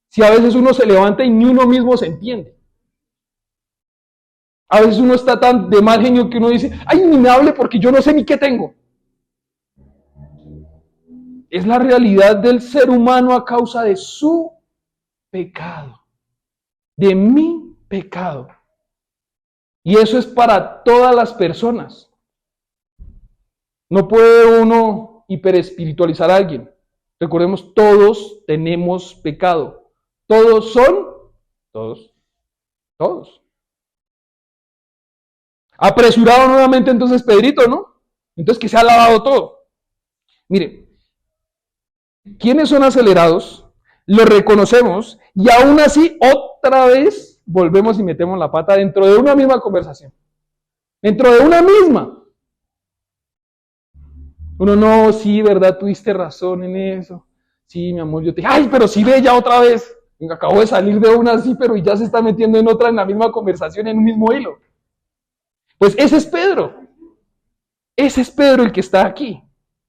Si a veces uno se levanta y ni uno mismo se entiende. A veces uno está tan de mal genio que uno dice, ay, ni me hable porque yo no sé ni qué tengo. Es la realidad del ser humano a causa de su pecado. De mi pecado. Y eso es para todas las personas. No puede uno hiperespiritualizar a alguien. Recordemos, todos tenemos pecado. Todos. Apresurado nuevamente entonces Pedrito, ¿no? Entonces que se ha lavado todo. Mire, ¿quiénes son acelerados? Lo reconocemos y aún así otra vez volvemos y metemos la pata dentro de una misma conversación. Dentro de una misma. Uno, no, sí, verdad, tuviste razón en eso. Sí, mi amor, yo te dije, ay, pero sí ve ya otra vez. Acabo de salir de una así, pero ya se está metiendo en otra en la misma conversación, en un mismo hilo. Pues ese es Pedro. Ese es Pedro el que está aquí,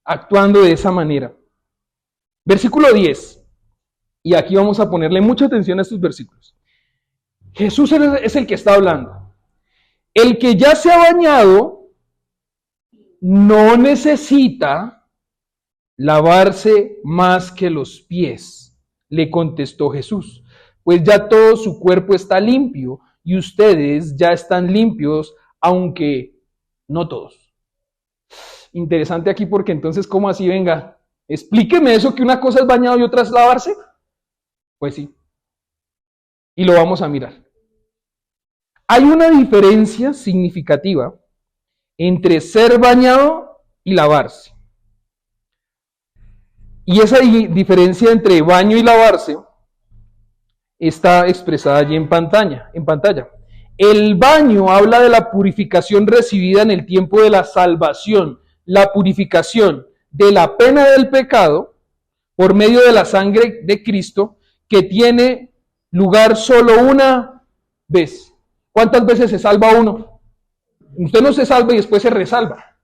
actuando de esa manera. Versículo 10. Y aquí vamos a ponerle mucha atención a estos versículos. Jesús es el que está hablando. El que ya se ha bañado no necesita lavarse más que los pies, le contestó Jesús, pues ya todo su cuerpo está limpio y ustedes ya están limpios, aunque no todos. Interesante aquí porque entonces, ¿cómo así? Venga, explíqueme eso, que una cosa es bañado y otra es lavarse. Pues sí. Y lo vamos a mirar. Hay una diferencia significativa entre ser bañado y lavarse. Y esa diferencia entre baño y lavarse está expresada allí en pantalla. El baño habla de la purificación recibida en el tiempo de la salvación, la purificación de la pena del pecado por medio de la sangre de Cristo, que tiene lugar solo una vez. ¿Cuántas veces se salva uno? Usted no se salva y después se resalva.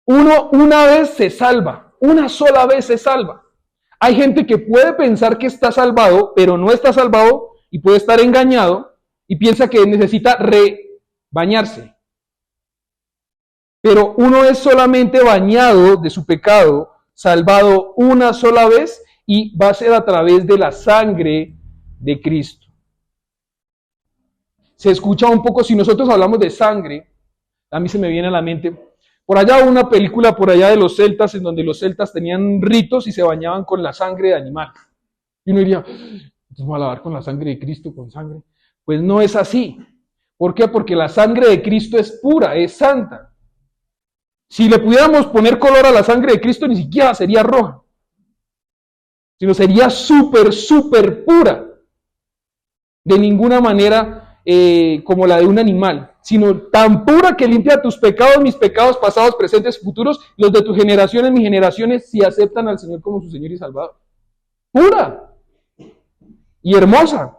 Uno una vez se salva, una sola vez se salva. Hay gente que puede pensar que está salvado, pero no está salvado y puede estar engañado y piensa que necesita bañarse. Pero uno es solamente bañado de su pecado, salvado una sola vez y va a ser a través de la sangre de Cristo. Se escucha un poco, si nosotros hablamos de sangre, a mí se me viene a la mente, por allá una película por allá de los celtas, en donde los celtas tenían ritos y se bañaban con la sangre de animal. Y uno diría, vamos a lavar con la sangre de Cristo, con sangre. Pues no es así. ¿Por qué? Porque la sangre de Cristo es pura, es santa. Si le pudiéramos poner color a la sangre de Cristo, ni siquiera sería roja, sino sería súper, súper pura. De ninguna manera como la de un animal, sino tan pura que limpia tus pecados, mis pecados pasados, presentes, futuros, los de tus generaciones, mis generaciones, si aceptan al Señor como su Señor y Salvador. Pura y hermosa.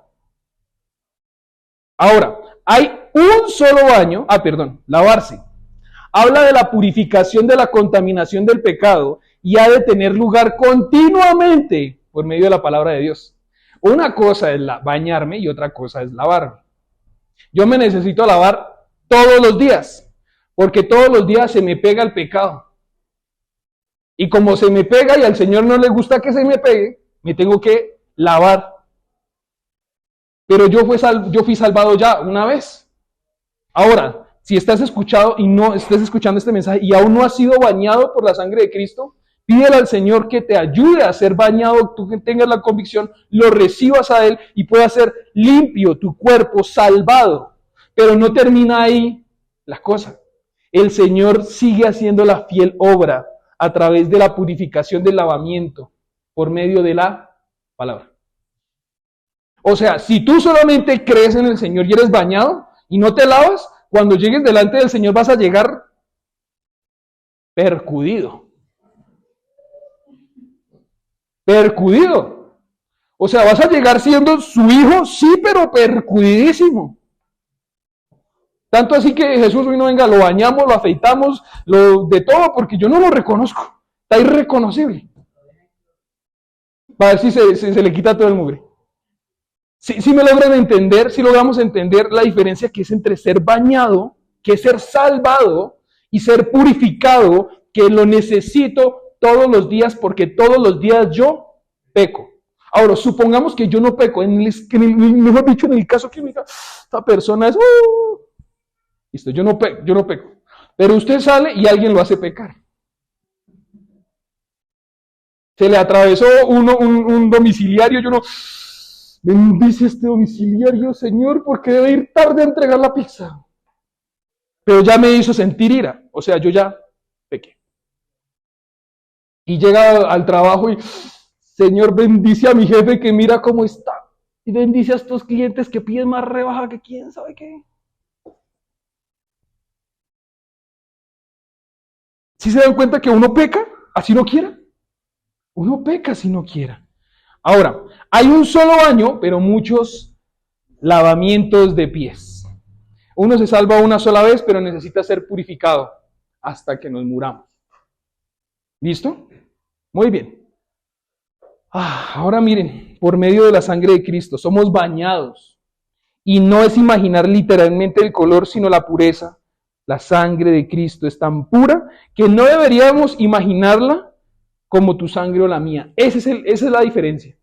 Ahora, hay un solo baño, lavarse. Habla de la purificación de la contaminación del pecado y ha de tener lugar continuamente por medio de la palabra de Dios. Una cosa es bañarme y otra cosa es lavarme. Yo me necesito lavar todos los días, porque todos los días se me pega el pecado. Y como se me pega y al Señor no le gusta que se me pegue, me tengo que lavar. Pero yo fui salvado ya una vez. Ahora, si estás escuchando este mensaje y aún no has sido bañado por la sangre de Cristo, pídele al Señor que te ayude a ser bañado, tú que tengas la convicción, lo recibas a Él y pueda ser limpio tu cuerpo, salvado. Pero no termina ahí la cosa. El Señor sigue haciendo la fiel obra a través de la purificación del lavamiento por medio de la palabra. O sea, si tú solamente crees en el Señor y eres bañado y no te lavas, cuando llegues delante del Señor vas a llegar percudido. Percudido. O sea, vas a llegar siendo su hijo, sí, pero percudidísimo. Tanto así que Jesús vino, venga, lo bañamos, lo afeitamos, de todo, porque yo no lo reconozco. Está irreconocible. Para ver si se le quita todo el mugre. Si me logran entender, si logramos entender la diferencia que es entre ser bañado, que es ser salvado, y ser purificado, que lo necesito todos los días, porque todos los días yo peco. Ahora, supongamos que yo no peco, mejor dicho, en el caso que me diga, esta persona es, listo, yo no peco. Pero usted sale y alguien lo hace pecar. Se le atravesó un domiciliario, yo no, bendice este domiciliario, Señor, porque debe ir tarde a entregar la pizza. Pero ya me hizo sentir ira, o sea, yo ya pequé. Y llega al trabajo y, Señor, bendice a mi jefe que mira cómo está. Y bendice a estos clientes que piden más rebaja que quién sabe qué. ¿Sí se dan cuenta que uno peca así no quiera? Uno peca así no quiera. Ahora, hay un solo baño, pero muchos lavamientos de pies. Uno se salva una sola vez, pero necesita ser purificado hasta que nos muramos. ¿Listo? Muy bien. Ahora miren, por medio de la sangre de Cristo somos bañados. Y no es imaginar literalmente el color, sino la pureza. La sangre de Cristo es tan pura que no deberíamos imaginarla como tu sangre o la mía. Esa es la diferencia.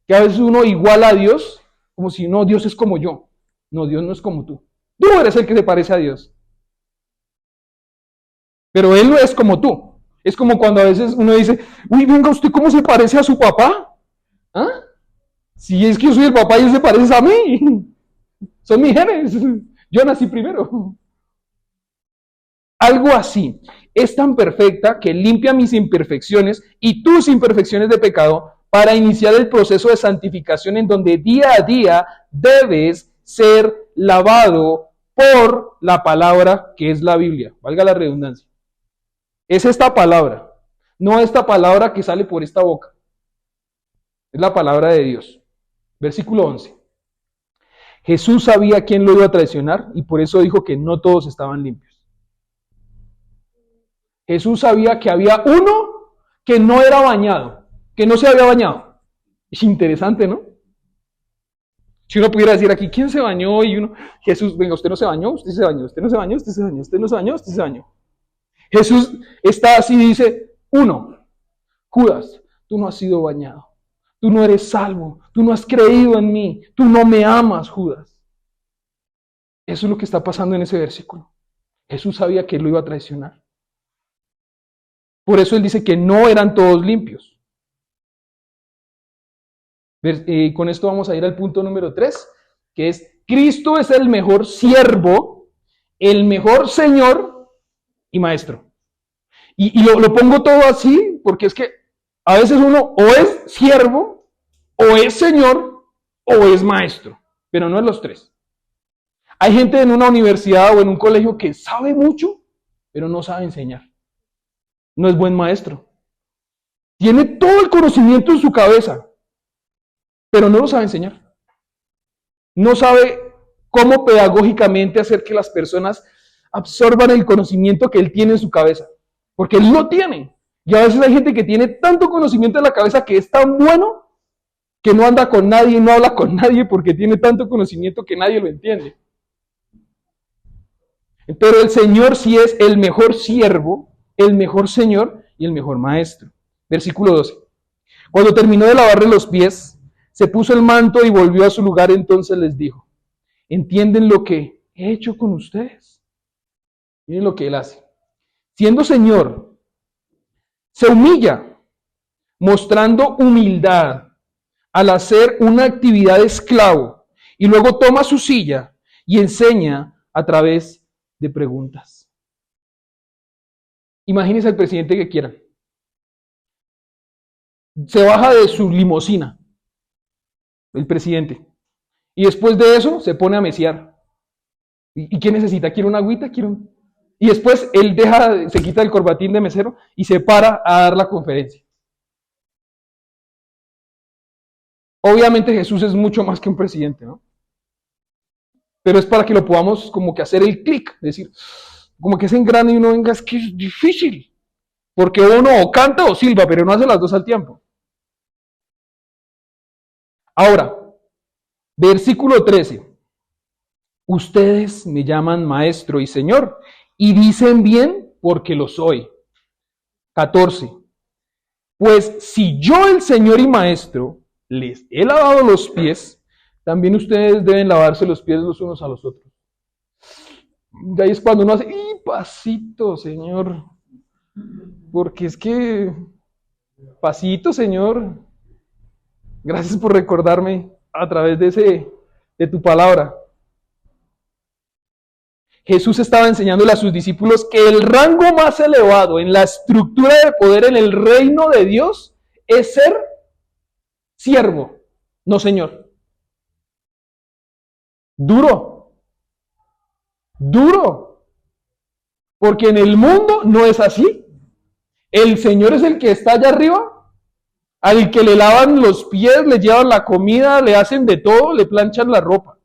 Que a veces uno iguala a Dios como si no, Dios es como yo. No, Dios no es como tú. Tú eres el que se parece a Dios. Pero Él no es como tú. Es como cuando a veces uno dice, uy, venga, ¿usted cómo se parece a su papá? ¿Ah? Si es que yo soy el papá y él se parece a mí. Son mis genes. Yo nací primero. Algo así. Es tan perfecta que limpia mis imperfecciones y tus imperfecciones de pecado para iniciar el proceso de santificación en donde día a día debes ser lavado por la palabra que es la Biblia. Valga la redundancia. Es esta palabra, no esta palabra que sale por esta boca. Es la palabra de Dios. Versículo 11. Jesús sabía quién lo iba a traicionar y por eso dijo que no todos estaban limpios. Jesús sabía que había uno que no era bañado, que no se había bañado. Es interesante, ¿no? Si uno pudiera decir aquí, ¿quién se bañó? Y uno, Jesús, venga, usted no se bañó, usted se bañó, usted no se bañó, usted se bañó, usted no se bañó, usted se bañó. Jesús está así y dice, uno, Judas, tú no has sido bañado. Tú no eres salvo, tú no has creído en mí, tú no me amas, Judas. Eso es lo que está pasando en ese versículo. Jesús sabía que él lo iba a traicionar. Por eso él dice que no eran todos limpios. Con esto vamos a ir al punto número 3, que es: Cristo es el mejor siervo, el mejor Señor y Maestro. Y lo pongo todo así porque es que a veces uno o es siervo, o es Señor, o es Maestro, pero no es los tres. Hay gente en una universidad o en un colegio que sabe mucho, pero no sabe enseñar. No es buen maestro. Tiene todo el conocimiento en su cabeza, pero no lo sabe enseñar. No sabe cómo pedagógicamente hacer que las personas absorban el conocimiento que él tiene en su cabeza, porque él lo tiene. Y a veces hay gente que tiene tanto conocimiento en la cabeza que es tan bueno que no anda con nadie, no habla con nadie porque tiene tanto conocimiento que nadie lo entiende. Pero el Señor sí es el mejor siervo, el mejor Señor y el mejor Maestro. Versículo 12. Cuando terminó de lavarle los pies, se puso el manto y volvió a su lugar. Entonces les dijo: ¿entienden lo que he hecho con ustedes? Miren lo que él hace. Siendo Señor, se humilla, mostrando humildad al hacer una actividad de esclavo, y luego toma su silla y enseña a través de preguntas. Imagínense al presidente que quieran. Se baja de su limusina, el presidente, y después de eso se pone a mesear. ¿Y qué necesita? ¿Quiere una agüita? Y después él se quita el corbatín de mesero y se para a dar la conferencia. Obviamente Jesús es mucho más que un presidente, ¿no? Pero es para que lo podamos como que hacer el clic, decir, como que ese engrane y uno venga, es que es difícil. Porque uno o canta o silba, pero no hace las dos al tiempo. Ahora, versículo 13. Ustedes me llaman maestro y señor, y dicen bien porque lo soy. 14. Pues si yo, el Señor y Maestro, les he lavado los pies, también ustedes deben lavarse los pies los unos a los otros. De ahí es cuando uno hace, ¡y pasito, Señor! Porque es que, pasito, Señor. Gracias por recordarme a través de tu palabra. Jesús estaba enseñándole a sus discípulos que el rango más elevado en la estructura de poder en el reino de Dios es ser siervo, no señor. Duro, duro, porque en el mundo no es así. El Señor es el que está allá arriba, al que le lavan los pies, le llevan la comida, le hacen de todo, le planchan la ropa.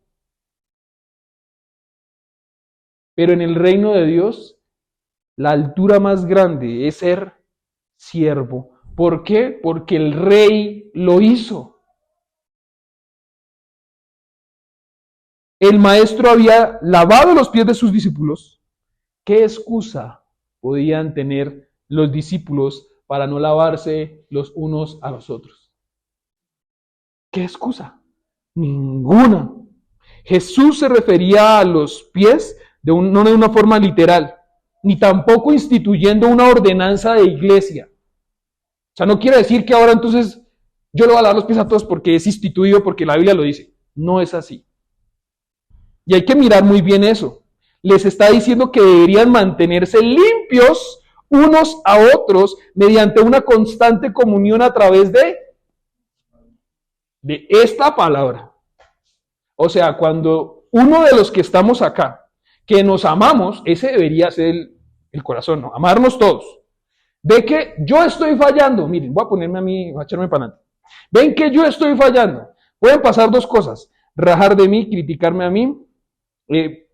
Pero en el reino de Dios, la altura más grande es ser siervo. ¿Por qué? Porque el rey lo hizo. El maestro había lavado los pies de sus discípulos. ¿Qué excusa podían tener los discípulos para no lavarse los unos a los otros? ¿Qué excusa? Ninguna. Jesús se refería a los pies no de una forma literal, ni tampoco instituyendo una ordenanza de iglesia. O sea, no quiere decir que ahora entonces yo le voy a lavar los pies a todos porque es instituido, porque la Biblia lo dice. No es así. Y hay que mirar muy bien eso. Les está diciendo que deberían mantenerse limpios unos a otros mediante una constante comunión a través de esta palabra. O sea, cuando uno de los que estamos acá, que nos amamos, ese debería ser el corazón, ¿no? Amarnos todos. Ve que yo estoy fallando. Miren, voy a ponerme a mí, voy a echarme para adelante. Ven que yo estoy fallando. Pueden pasar dos cosas. Rajar de mí, criticarme a mí,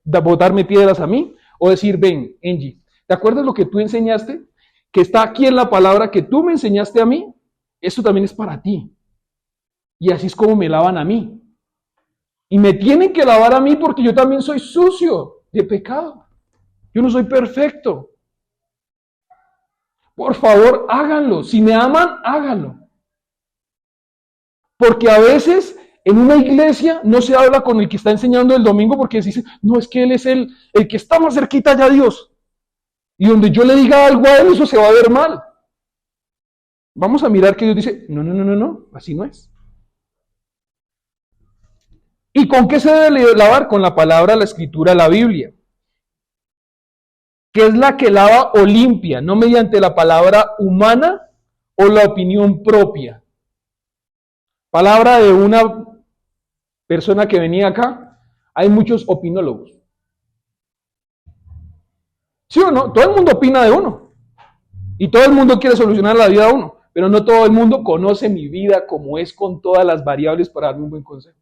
botarme piedras a mí, o decir, ven, Angie, ¿te acuerdas lo que tú enseñaste? Que está aquí en la palabra que tú me enseñaste a mí. Esto también es para ti. Y así es como me lavan a mí. Y me tienen que lavar a mí porque yo también soy sucio de pecado. Yo no soy perfecto. Por favor, háganlo. Si me aman, háganlo. Porque a veces en una iglesia no se habla con el que está enseñando el domingo porque se dice, no, es que él es el que está más cerquita ya a Dios. Y donde yo le diga algo a él, eso se va a ver mal. Vamos a mirar que Dios dice, no, así no es. ¿Y con qué se debe lavar? Con la palabra, la escritura, la Biblia. Que es la que lava o limpia, no mediante la palabra humana o la opinión propia. Palabra de una persona que venía acá, hay muchos opinólogos. ¿Sí o no? Todo el mundo opina de uno. Y todo el mundo quiere solucionar la vida de uno. Pero no todo el mundo conoce mi vida como es con todas las variables para darme un buen consejo.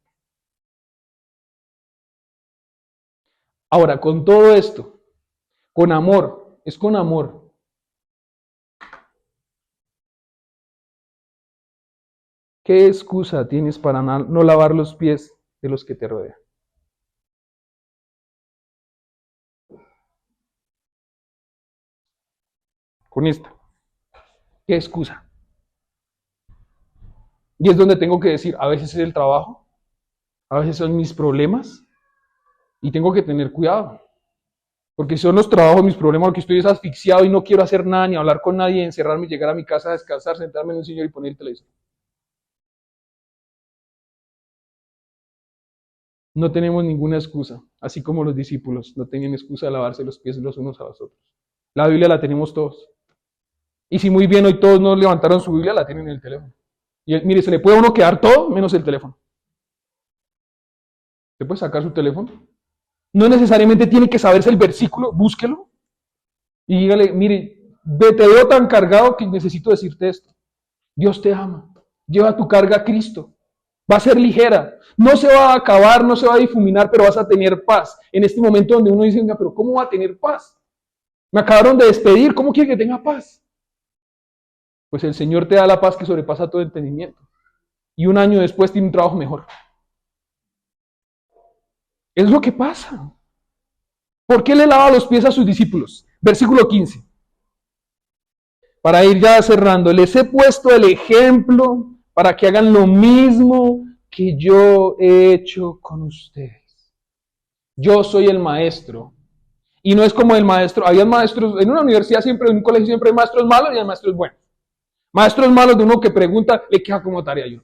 Ahora, con todo esto, con amor, es con amor. ¿Qué excusa tienes para no lavar los pies de los que te rodean? Con esta. ¿Qué excusa? Y es donde tengo que decir, a veces es el trabajo, a veces son mis problemas, y tengo que tener cuidado. Porque son los trabajos, mis problemas, porque estoy asfixiado y no quiero hacer nada, ni hablar con nadie, encerrarme, llegar a mi casa, descansar, sentarme en un sillón y poner el televisor. No tenemos ninguna excusa, así como los discípulos no tenían excusa de lavarse los pies los unos a los otros. La Biblia la tenemos todos. Y si muy bien hoy todos no levantaron su Biblia, la tienen en el teléfono. Y mire, se le puede a uno quedar todo menos el teléfono. ¿Se puede sacar su teléfono? No necesariamente tiene que saberse el versículo, búsquelo. Y dígale, mire, te veo tan cargado que necesito decirte esto. Dios te ama. Lleva tu carga a Cristo. Va a ser ligera. No se va a acabar, no se va a difuminar, pero vas a tener paz. En este momento donde uno dice, pero ¿cómo va a tener paz? Me acabaron de despedir, ¿cómo quiere que tenga paz? Pues el Señor te da la paz que sobrepasa todo entendimiento. Y un año después tiene un trabajo mejor. Es lo que pasa. ¿Por qué le lava los pies a sus discípulos? Versículo 15. Para ir ya cerrando, les he puesto el ejemplo para que hagan lo mismo que yo he hecho con ustedes. Yo soy el maestro. Y no es como el maestro. Había maestros, en una universidad siempre, en un colegio siempre hay maestros malos y hay maestros buenos. Maestros malos de uno que pregunta, le queda como tarea. Yo,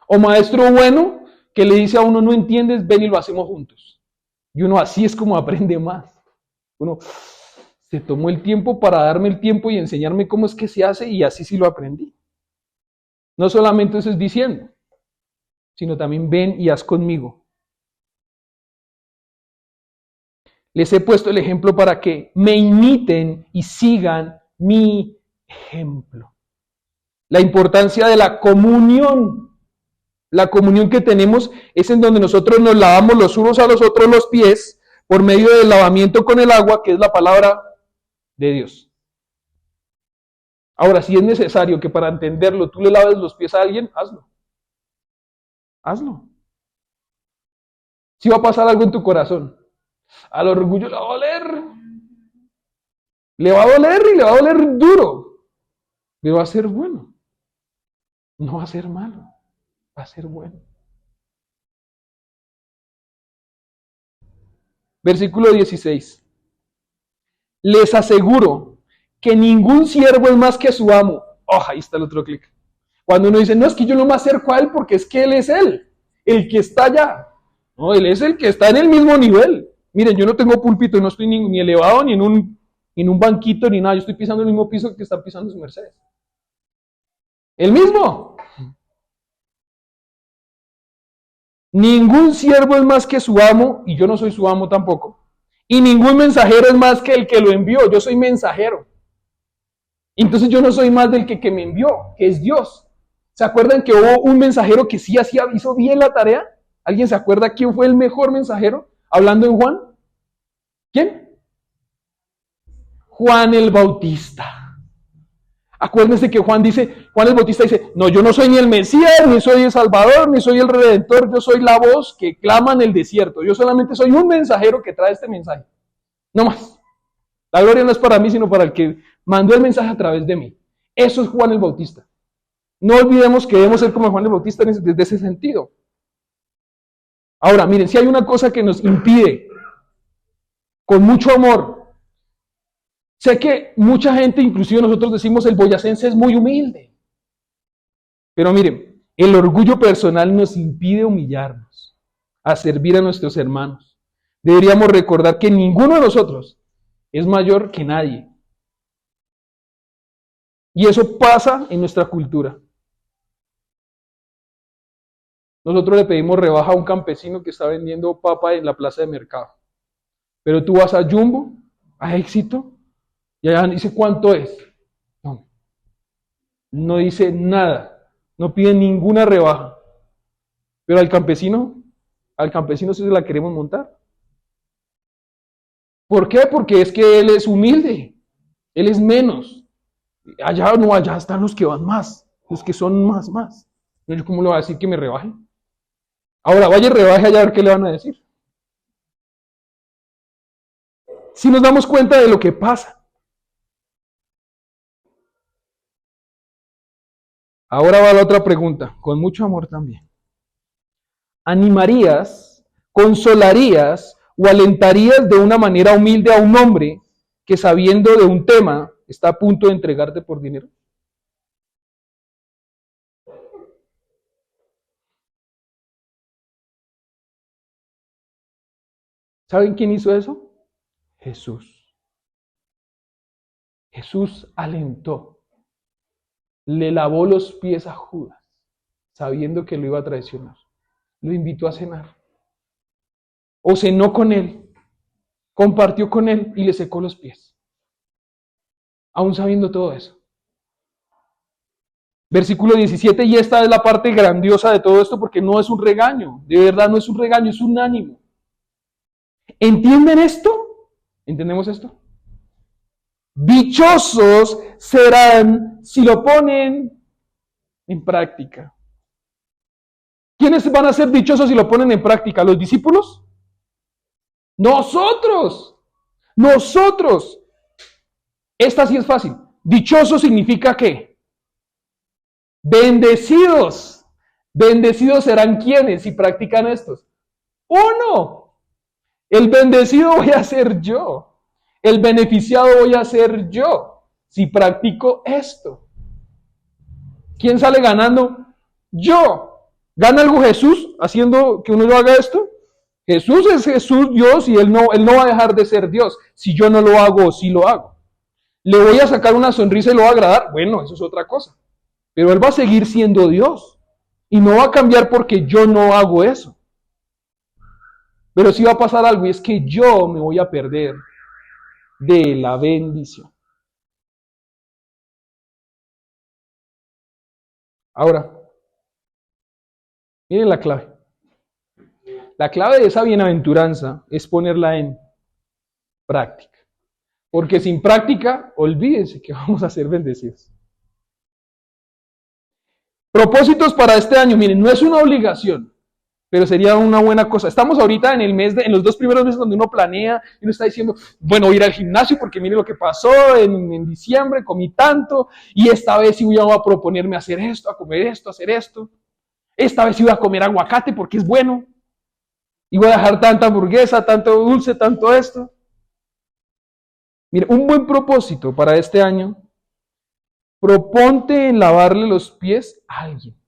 O maestro bueno que le dice a uno, no entiendes, ven y lo hacemos juntos. Y uno así es como aprende más. Uno se tomó el tiempo para darme el tiempo y enseñarme cómo es que se hace y así sí lo aprendí. No solamente eso es diciendo, sino también ven y haz conmigo. Les he puesto el ejemplo para que me imiten y sigan mi ejemplo. La importancia de la comunión. La comunión que tenemos es en donde nosotros nos lavamos los unos a los otros los pies por medio del lavamiento con el agua, que es la palabra de Dios. Ahora, si es necesario que para entenderlo tú le laves los pies a alguien, hazlo. Hazlo. Si va a pasar algo en tu corazón, al orgullo le va a doler. Le va a doler y le va a doler duro. Pero va a ser bueno. No va a ser malo. Va a ser bueno. Versículo 16. Les aseguro que ningún siervo es más que su amo. Ahí está el otro clic. Cuando uno dice, no, es que yo no me acerco a él porque es que él es él, el que está allá. No, él es el que está en el mismo nivel. Miren, yo no tengo púlpito, no estoy ni elevado, ni en un banquito, ni nada. Yo estoy pisando el mismo piso que están pisando sus mercedes. El mismo. Ningún siervo es más que su amo, y yo no soy su amo tampoco. Y ningún mensajero es más que el que lo envió. Yo soy mensajero. Entonces yo no soy más del que me envió, que es Dios. ¿Se acuerdan que hubo un mensajero que sí hizo bien la tarea? ¿Alguien se acuerda quién fue el mejor mensajero? Hablando en Juan. ¿Quién? Juan el Bautista. Acuérdense que Juan el Bautista dice, no, yo no soy ni el Mesías, ni soy el Salvador, ni soy el Redentor, yo soy la voz que clama en el desierto. Yo solamente soy un mensajero que trae este mensaje. No más. La gloria no es para mí, sino para el que mandó el mensaje a través de mí. Eso es Juan el Bautista. No olvidemos que debemos ser como Juan el Bautista desde ese sentido. Ahora, miren, si hay una cosa que nos impide, con mucho amor, sé que mucha gente, inclusive nosotros decimos, el boyacense es muy humilde. Pero miren, el orgullo personal nos impide humillarnos, a servir a nuestros hermanos. Deberíamos recordar que ninguno de nosotros es mayor que nadie. Y eso pasa en nuestra cultura. Nosotros le pedimos rebaja a un campesino que está vendiendo papa en la plaza de mercado. Pero tú vas a Jumbo, a Éxito, y allá dice cuánto es. No, no dice nada, no pide ninguna rebaja. Pero al campesino sí se la queremos montar. ¿Por qué? Porque es que él es humilde, él es menos. Allá no, allá están los que van más, los que son más. Yo, ¿cómo le voy a decir que me rebaje? Ahora vaya y rebaje allá a ver qué le van a decir. Si nos damos cuenta de lo que pasa. Ahora va la otra pregunta, con mucho amor también. ¿Animarías, consolarías o alentarías de una manera humilde a un hombre que sabiendo de un tema está a punto de entregarte por dinero? ¿Saben quién hizo eso? Jesús. Jesús alentó, le lavó los pies a Judas, sabiendo que lo iba a traicionar. Lo invitó a cenar. O cenó con él, compartió con él y le secó los pies. Aún sabiendo todo eso. Versículo 17, y esta es la parte grandiosa de todo esto porque no es un regaño, de verdad no es un regaño, es un ánimo. ¿Entienden esto? ¿Entendemos esto? Dichosos serán si lo ponen en práctica. ¿Quiénes van a ser dichosos si lo ponen en práctica? ¿Los discípulos? Nosotros. Esta sí es fácil. Dichoso significa ¿qué? Bendecidos. Bendecidos serán quienes si practican estos. Uno. El bendecido voy a ser yo. El beneficiado voy a ser yo si practico esto. ¿Quién sale ganando? Yo. ¿Gana algo Jesús haciendo que uno lo haga esto? Jesús es Jesús, Dios, y él no va a dejar de ser Dios si yo no lo hago o si lo hago. ¿Le voy a sacar una sonrisa y lo va a agradar? Bueno, eso es otra cosa. Pero él va a seguir siendo Dios y no va a cambiar porque yo no hago eso. Pero sí va a pasar algo y es que yo me voy a perder de la bendición. Ahora, miren la clave. La clave de esa bienaventuranza es ponerla en práctica. Porque sin práctica, olvídense que vamos a ser bendecidos. Propósitos para este año, miren, no es una obligación, pero sería una buena cosa. Estamos ahorita en los 2 primeros meses donde uno planea y uno está diciendo, bueno, voy a ir al gimnasio porque mire lo que pasó en diciembre, comí tanto y esta vez sí voy a proponerme hacer esto, a comer esto, hacer esto. Esta vez sí voy a comer aguacate porque es bueno. Y voy a dejar tanta hamburguesa, tanto dulce, tanto esto. Mire, un buen propósito para este año, proponte en lavarle los pies a alguien.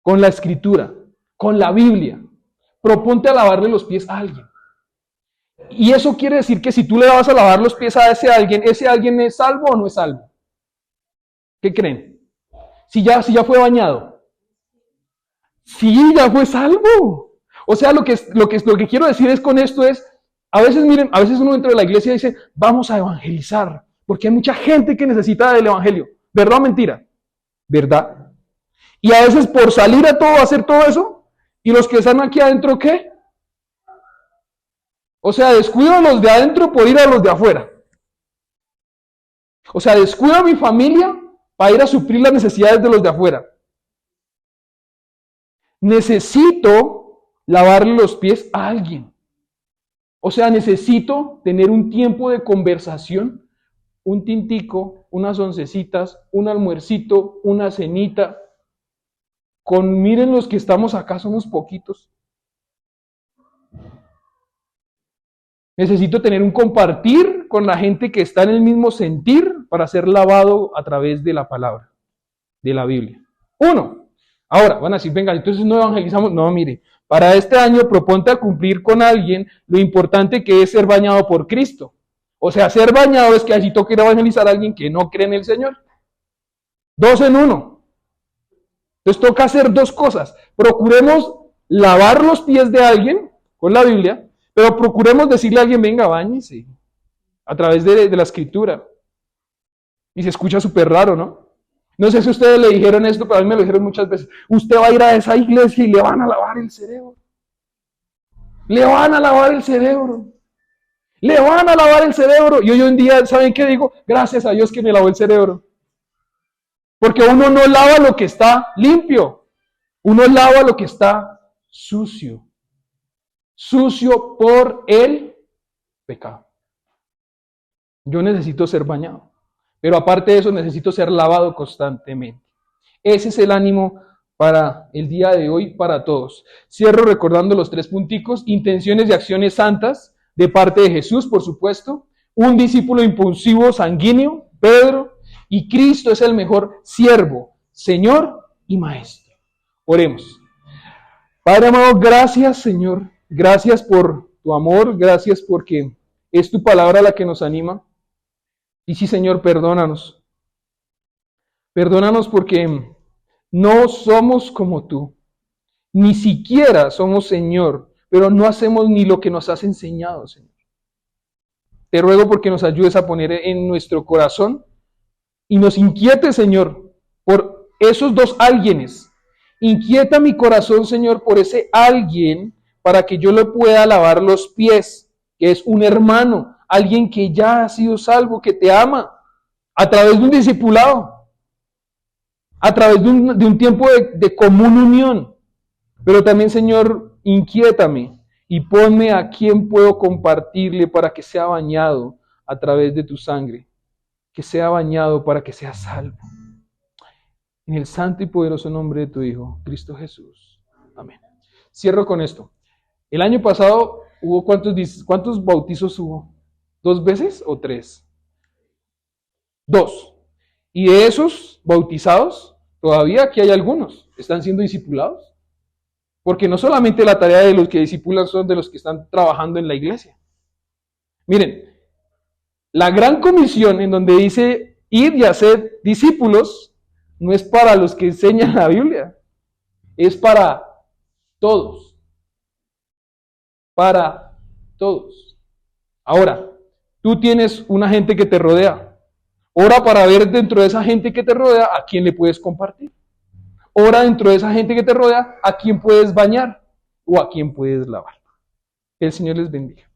Con la escritura, con la Biblia. Proponte a lavarle los pies a alguien. Y eso quiere decir que si tú le vas a lavar los pies a ese alguien es salvo o no es salvo. ¿Qué creen? Si ya fue bañado. Sí, ya fue salvo. O sea, lo que quiero decir es con esto es, a veces uno dentro de la iglesia dice, vamos a evangelizar, porque hay mucha gente que necesita del evangelio. ¿Verdad o mentira? ¿Verdad? Y a veces por salir a hacer todo eso, y los que están aquí adentro, ¿qué? O sea, descuido a los de adentro por ir a los de afuera. O sea, descuido a mi familia para ir a suplir las necesidades de los de afuera. Necesito lavarle los pies a alguien. O sea, necesito tener un tiempo de conversación un tintico, unas oncecitas, un almuercito, una cenita. Miren los que estamos acá, somos poquitos. Necesito tener un compartir con la gente que está en el mismo sentir para ser lavado a través de la palabra, de la Biblia. Uno. Ahora, van a decir, venga, entonces no evangelizamos. No, mire, para este año proponte a cumplir con alguien lo importante que es ser bañado por Cristo. O sea, ser bañado es que así toca ir a evangelizar a alguien que no cree en el Señor. 2 en 1. Entonces toca hacer dos cosas. Procuremos lavar los pies de alguien con la Biblia, pero procuremos decirle a alguien, venga, báñese, a través de la escritura. Y se escucha súper raro, ¿no? No sé si ustedes le dijeron esto, pero a mí me lo dijeron muchas veces. Usted va a ir a esa iglesia y le van a lavar el cerebro. Le van a lavar el cerebro. Le van a lavar el cerebro. Y hoy en día, ¿saben qué digo? Gracias a Dios que me lavó el cerebro. Porque uno no lava lo que está limpio. Uno lava lo que está sucio. Sucio por el pecado. Yo necesito ser bañado. Pero aparte de eso, necesito ser lavado constantemente. Ese es el ánimo para el día de hoy, para todos. Cierro recordando los 3 punticos: intenciones y acciones santas de parte de Jesús, por supuesto. Un discípulo impulsivo, sanguíneo, Pedro. Y Cristo es el mejor siervo, Señor y Maestro. Oremos. Padre amado, gracias, Señor. Gracias por tu amor. Gracias porque es tu palabra la que nos anima. Y sí, Señor, perdónanos. Perdónanos porque no somos como tú. Ni siquiera somos Señor, pero no hacemos ni lo que nos has enseñado, Señor. Te ruego porque nos ayudes a poner en nuestro corazón y nos inquiete, Señor, por esos 2 alguienes. Inquieta mi corazón, Señor, por ese alguien para que yo le pueda lavar los pies, que es un hermano, alguien que ya ha sido salvo, que te ama, a través de un discipulado, a través de un tiempo de común unión. Pero también, Señor, inquiétame y ponme a quien puedo compartirle para que sea bañado a través de tu sangre, que sea bañado para que sea salvo. En el santo y poderoso nombre de tu Hijo, Cristo Jesús. Amén. Cierro con esto. El año pasado hubo ¿cuántos bautizos hubo? ¿2 veces o 3? 2. Y de esos bautizados, todavía aquí hay algunos. Están siendo discipulados. Porque no solamente la tarea de los que discipulan son de los que están trabajando en la iglesia. Miren, la gran comisión en donde dice ir y hacer discípulos no es para los que enseñan la Biblia, es para todos. Para todos. Ahora, tú tienes una gente que te rodea. Ora para ver dentro de esa gente que te rodea a quién le puedes compartir. Ora dentro de esa gente que te rodea a quién puedes bañar o a quién puedes lavar. Que el Señor les bendiga.